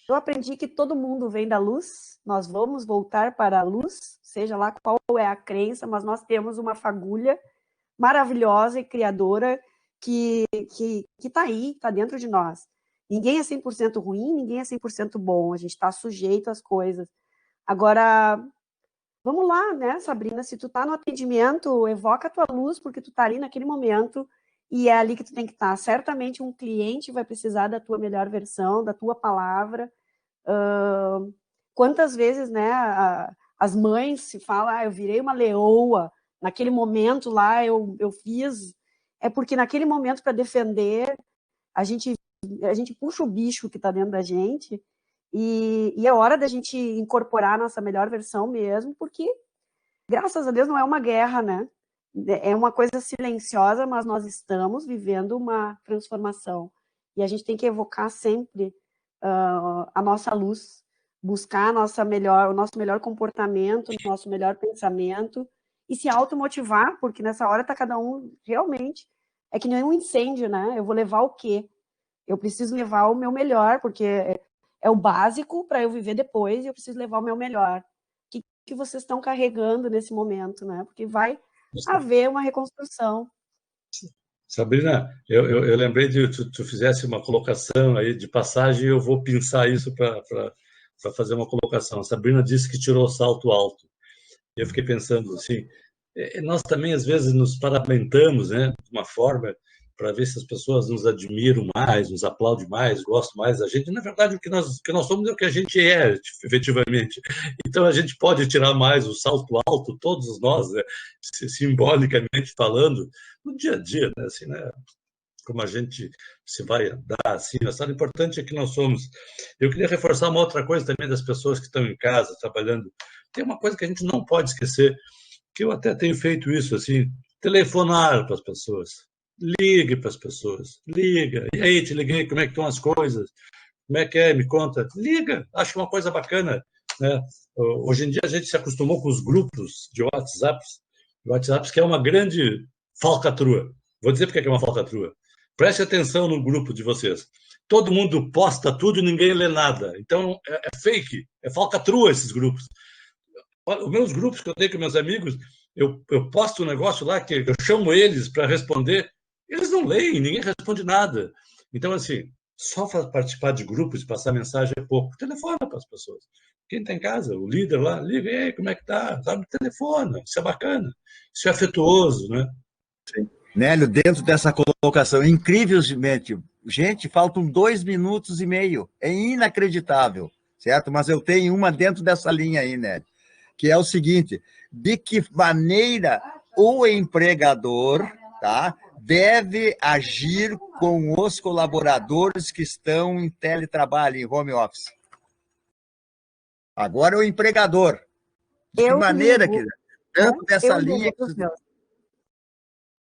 eu aprendi que todo mundo vem da luz, nós vamos voltar para a luz, seja lá qual é a crença, mas nós temos uma fagulha maravilhosa e criadora que está aí, está dentro de nós. Ninguém é 100% ruim, ninguém é 100% bom, a gente está sujeito às coisas. Agora, vamos lá, né, Sabrina, se tu está no atendimento, evoca a tua luz, porque tu está ali naquele momento e é ali que tu tem que estar. Certamente um cliente vai precisar da tua melhor versão, da tua palavra. Quantas vezes, né, as mães se falam, eu virei uma leoa, naquele momento lá eu fiz, é porque naquele momento para defender, a gente puxa o bicho que está dentro da gente e é hora da gente incorporar a nossa melhor versão mesmo, porque graças a Deus não é uma guerra, né? É uma coisa silenciosa, mas nós estamos vivendo uma transformação e a gente tem que evocar sempre a nossa luz, buscar o nosso melhor comportamento, o nosso melhor pensamento e se automotivar, porque nessa hora está cada um realmente, é que nem um incêndio, né? Eu vou levar o quê? Eu preciso levar o meu melhor, porque é o básico para eu viver depois e eu preciso levar o meu melhor. O que vocês estão carregando nesse momento, né? Porque vai haver uma reconstrução. Sabrina, eu lembrei de tu fizesse uma colocação aí de passagem e eu vou pensar isso para fazer uma colocação. A Sabrina disse que tirou salto alto. E eu fiquei pensando assim, nós também às vezes nos paramentamos, né, de uma forma para ver se as pessoas nos admiram mais, nos aplaudem mais, gostam mais da gente. Na verdade, o que nós somos é o que a gente é, efetivamente. Então, a gente pode tirar mais o salto alto, todos nós, né, simbolicamente falando, no dia a dia, né, assim, né, como a gente se vai andar, assim, mas o importante é que nós somos. Eu queria reforçar uma outra coisa também das pessoas que estão em casa, trabalhando. Tem uma coisa que a gente não pode esquecer, que eu até tenho feito isso, assim, telefonar para as pessoas. Ligue para as pessoas. Liga. E aí, te liguei, como é que estão as coisas? Como é que é? Me conta. Liga. Acho uma coisa bacana, né? Hoje em dia a gente se acostumou com os grupos de WhatsApp, que é uma grande falcatrua. Vou dizer porque é uma falcatrua. Preste atenção no grupo de vocês. Todo mundo posta tudo e ninguém lê nada. Então, é fake, é falcatrua esses grupos. Os meus grupos que eu tenho com meus amigos, eu posto um negócio lá que eu chamo eles para responder, eles não leem, ninguém responde nada. Então, assim, só participar de grupos e passar mensagem é pouco. Telefona para as pessoas. Quem está em casa, o líder lá, liga, ei, como é que tá? Sabe, telefona, isso é bacana, isso é afetuoso, né? Sim. Nélio, dentro dessa colocação, incrivelmente, gente, faltam 2 minutos e meio, é inacreditável, certo? Mas eu tenho uma dentro dessa linha aí, Nélio, que é o seguinte, de que maneira o empregador, tá, deve agir com os colaboradores que estão em teletrabalho, em home office. Agora o empregador, de que maneira, Ligo, dentro dessa eu linha...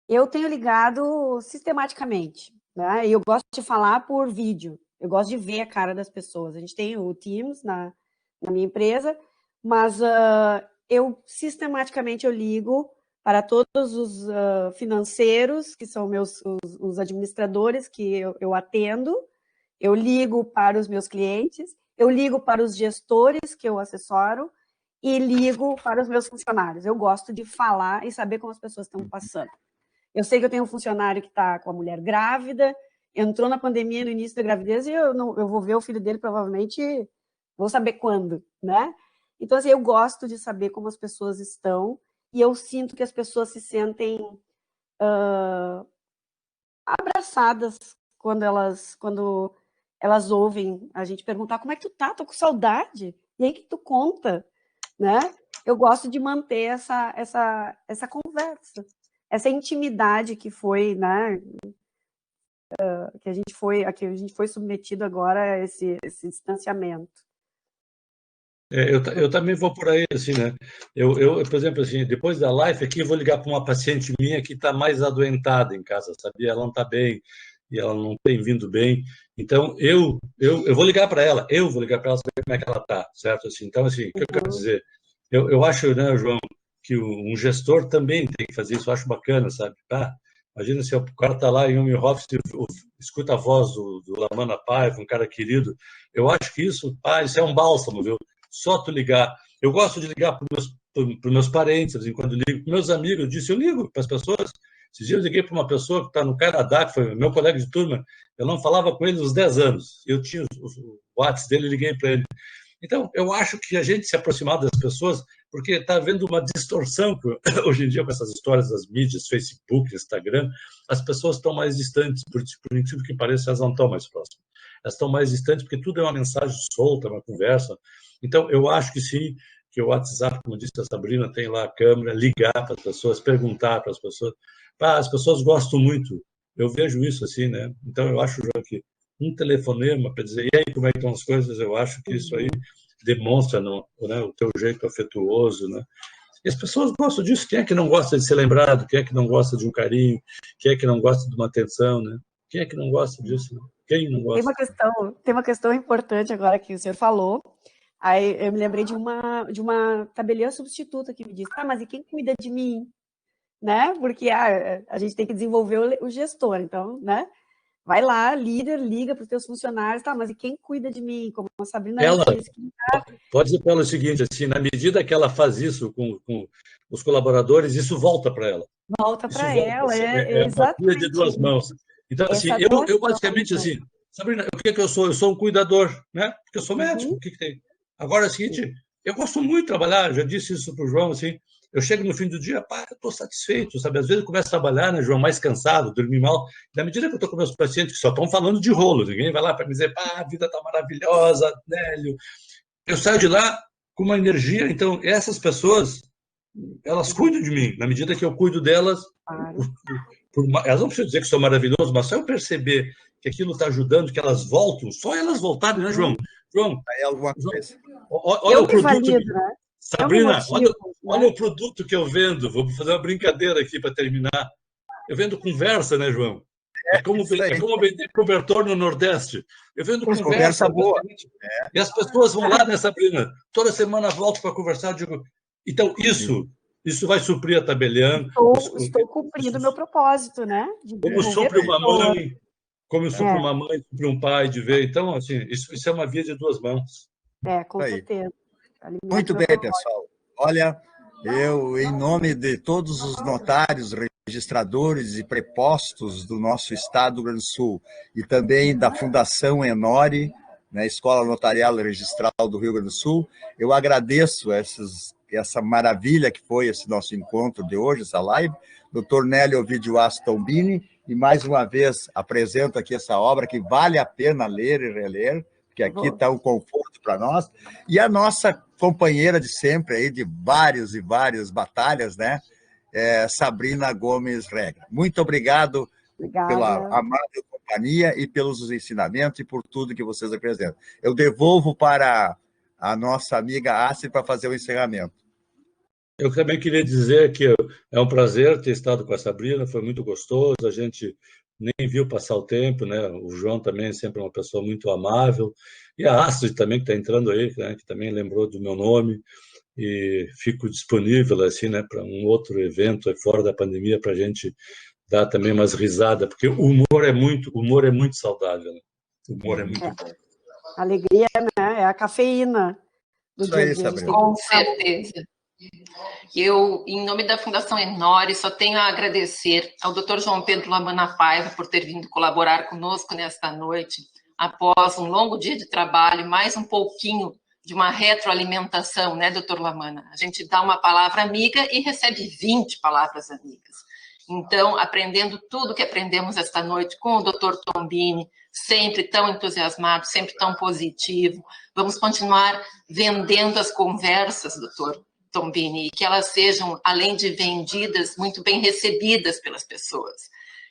Eu tenho ligado sistematicamente, né? E eu gosto de falar por vídeo. Eu gosto de ver a cara das pessoas. A gente tem o Teams na minha empresa, mas eu sistematicamente eu ligo para todos os financeiros, que são os administradores que eu atendo. Eu ligo para os meus clientes, eu ligo para os gestores que eu assessoro e ligo para os meus funcionários. Eu gosto de falar e saber como as pessoas estão passando. Eu sei que eu tenho um funcionário que está com a mulher grávida, entrou na pandemia no início da gravidez e eu vou ver o filho dele provavelmente, vou saber quando, né? Então, assim, eu gosto de saber como as pessoas estão e eu sinto que as pessoas se sentem abraçadas quando elas ouvem a gente perguntar como é que tu tá? Tô com saudade. E aí que tu conta, né? Eu gosto de manter essa conversa, essa intimidade que foi, né? Que a gente foi submetido agora a esse distanciamento. Eu também vou por aí, assim, né? Por exemplo, assim, depois da live aqui, eu vou ligar para uma paciente minha que está mais adoentada em casa, sabia? Ela não está bem e ela não tem vindo bem. Então, eu vou ligar para ela, saber como é que ela está, certo? Assim, então, assim, o que eu quero dizer? Eu acho, né, João, que um gestor também tem que fazer isso, eu acho bacana, sabe? Imagina se o cara está lá em home office, escuta a voz do Lamana Paiva, um cara querido. Eu acho que isso é um bálsamo, viu? Só tu ligar. Eu gosto de ligar para os meus parentes, de vez em quando ligo para meus amigos. Eu ligo para as pessoas. Esses dias eu liguei para uma pessoa que está no Canadá, que foi meu colega de turma. Eu não falava com ele uns 10 anos. Eu tinha o WhatsApp dele e liguei para ele. Então, eu acho que a gente se aproximar das pessoas, porque está havendo uma distorção, hoje em dia, com essas histórias das mídias, Facebook, Instagram, as pessoas estão mais distantes, por incrível que pareça, elas não estão mais próximas. Elas estão mais distantes porque tudo é uma mensagem solta, uma conversa. Então, eu acho que sim, que o WhatsApp, como disse a Sabrina, tem lá a câmera, ligar para as pessoas, perguntar para as pessoas. As pessoas gostam muito, eu vejo isso assim, né? Então, eu acho, João, que um telefonema para dizer, e aí, como é que estão as coisas, eu acho que isso aí demonstra né, o teu jeito afetuoso, né? E as pessoas gostam disso. Quem é que não gosta de ser lembrado? Quem é que não gosta de um carinho? Quem é que não gosta de uma atenção, né? Quem é que não gosta disso? Né? Quem não gosta? Tem uma questão importante agora que o senhor falou. Aí eu me lembrei de uma tabeliã substituta que me disse, mas e quem cuida de mim? Né? Porque a gente tem que desenvolver o gestor, então, né? Vai lá, líder, liga para os teus funcionários, mas e quem cuida de mim? Como a Sabrina disse. Pode dizer para ela o seguinte, assim, na medida que ela faz isso com os colaboradores, isso volta para ela. Volta para ela, uma via de duas mãos. Então, assim, eu basicamente, assim, Sabrina, o que eu sou? Eu sou um cuidador, né? Porque eu sou médico, o que tem? Agora é o seguinte, eu gosto muito de trabalhar, já disse isso para o João, assim, eu chego no fim do dia, eu estou satisfeito, sabe? Às vezes eu começo a trabalhar, né, João, mais cansado, dormir mal. Na medida que eu estou com meus pacientes que só estão falando de rolo, ninguém vai lá para me dizer, a vida está maravilhosa, Nélio. Eu saio de lá com uma energia, então essas pessoas, elas cuidam de mim, na medida que eu cuido delas, elas não precisam dizer que sou maravilhoso, mas só eu perceber que aquilo está ajudando, que elas voltam, só elas voltarem, né, João? João, olha o produto. Né? Sabrina, olha o produto que eu vendo. Vou fazer uma brincadeira aqui para terminar. Eu vendo conversa, né, João? É como vender cobertor no Nordeste. Eu vendo conversa boa. E as pessoas vão lá, né, Sabrina? Toda semana volto para conversar. Digo, então, isso vai suprir a tabeliã. Estou cumprindo meu propósito, né? Como supre uma mãe, supre um pai de ver. Então, assim, isso é uma via de duas mãos. Com certeza. Muito bem, pessoal. Olha, eu, em nome de todos os notários, registradores e prepostos do nosso estado do Rio Grande do Sul e também da Fundação Enori, né, Escola Notarial e Registral do Rio Grande do Sul, eu agradeço essa maravilha que foi esse nosso encontro de hoje, essa live, Dr. Nélio Ovidio Aço Tombini, e mais uma vez apresento aqui essa obra que vale a pena ler e reler, porque aqui está um conforto para nós, e a nossa companheira de sempre, aí, de várias e várias batalhas, né? Sabrina Gomes Regra. Muito obrigado pela amável companhia e pelos ensinamentos e por tudo que vocês apresentam. Eu devolvo para a nossa amiga Astrid para fazer o encerramento. Eu também queria dizer que é um prazer ter estado com a Sabrina, foi muito gostoso, a gente nem viu passar o tempo, né? O João também é sempre uma pessoa muito amável, e a Astrid também, que está entrando aí, né? Que também lembrou do meu nome, e fico disponível, assim, né, para um outro evento fora da pandemia, para a gente dar também umas risadas, porque o humor é muito saudável, né? O humor é muito bom. Alegria, né? É a cafeína do dia a dia. Com certeza. Eu, em nome da Fundação Enori, só tenho a agradecer ao Dr. João Pedro Lamana Paiva por ter vindo colaborar conosco nesta noite, após um longo dia de trabalho, mais um pouquinho de uma retroalimentação, né, doutor Lamana? A gente dá uma palavra amiga e recebe 20 palavras amigas. Então, aprendendo tudo que aprendemos esta noite com o doutor Tombini, sempre tão entusiasmado, sempre tão positivo. Vamos continuar vendendo as conversas, doutor Tombini, e que elas sejam, além de vendidas, muito bem recebidas pelas pessoas.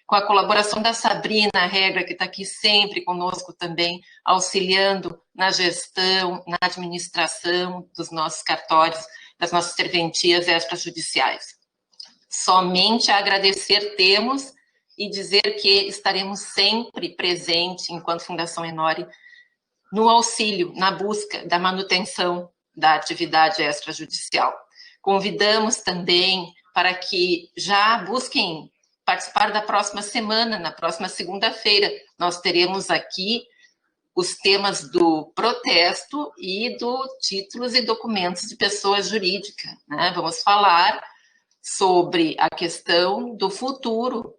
com a colaboração da Sabrina Regra, que está aqui sempre conosco também, auxiliando na gestão, na administração dos nossos cartórios, das nossas serventias extrajudiciais. Somente a agradecer temos e dizer que estaremos sempre presentes, enquanto Fundação Enori, no auxílio, na busca da manutenção da atividade extrajudicial. Convidamos também para que já busquem participar da próxima semana, na próxima segunda-feira. Nós teremos aqui os temas do protesto e do títulos e documentos de pessoa jurídica, né? Vamos falar sobre a questão do futuro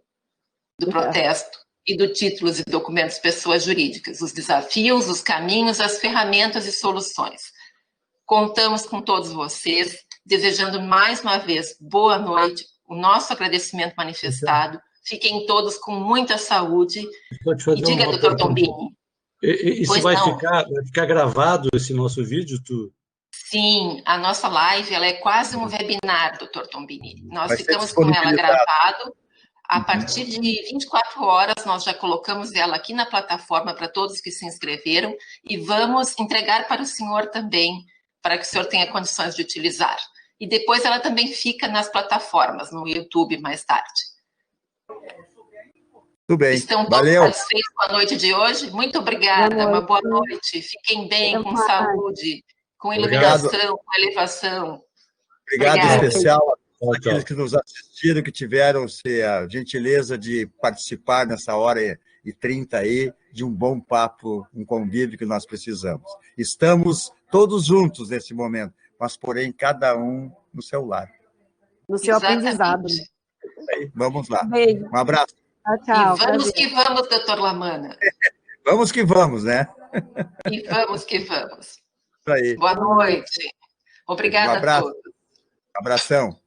do protesto e do títulos e documentos de pessoas jurídicas, os desafios, os caminhos, as ferramentas e soluções. Contamos com todos vocês, desejando mais uma vez boa noite, o nosso agradecimento manifestado. Fiquem todos com muita saúde. E diga, doutor Tombini. Isso vai ficar gravado, esse nosso vídeo? Sim, a nossa live ela é quase um webinar, doutor Tombini. Nós ficamos com ela gravado. A partir de 24 horas, nós já colocamos ela aqui na plataforma para todos que se inscreveram e vamos entregar para o senhor também, para que o senhor tenha condições de utilizar. E depois ela também fica nas plataformas, no YouTube, mais tarde. Tudo bem. Estão todos satisfeitos com a noite de hoje? Muito obrigada, uma boa noite. Fiquem bem, com saúde, com iluminação, com elevação. Obrigado especial a aqueles que nos assistiram, que tiveram a gentileza de participar nessa hora e 30 aí, de um bom papo, um convívio que nós precisamos. Estamos todos juntos nesse momento, mas, porém, cada um no seu lar. No seu aprendizado. Vamos lá. Beijo. Um abraço. Tchau. E vamos que vamos, doutor Lamana. Vamos que vamos, né? E vamos que vamos. Isso aí. Boa noite. Obrigada a todos. Abração.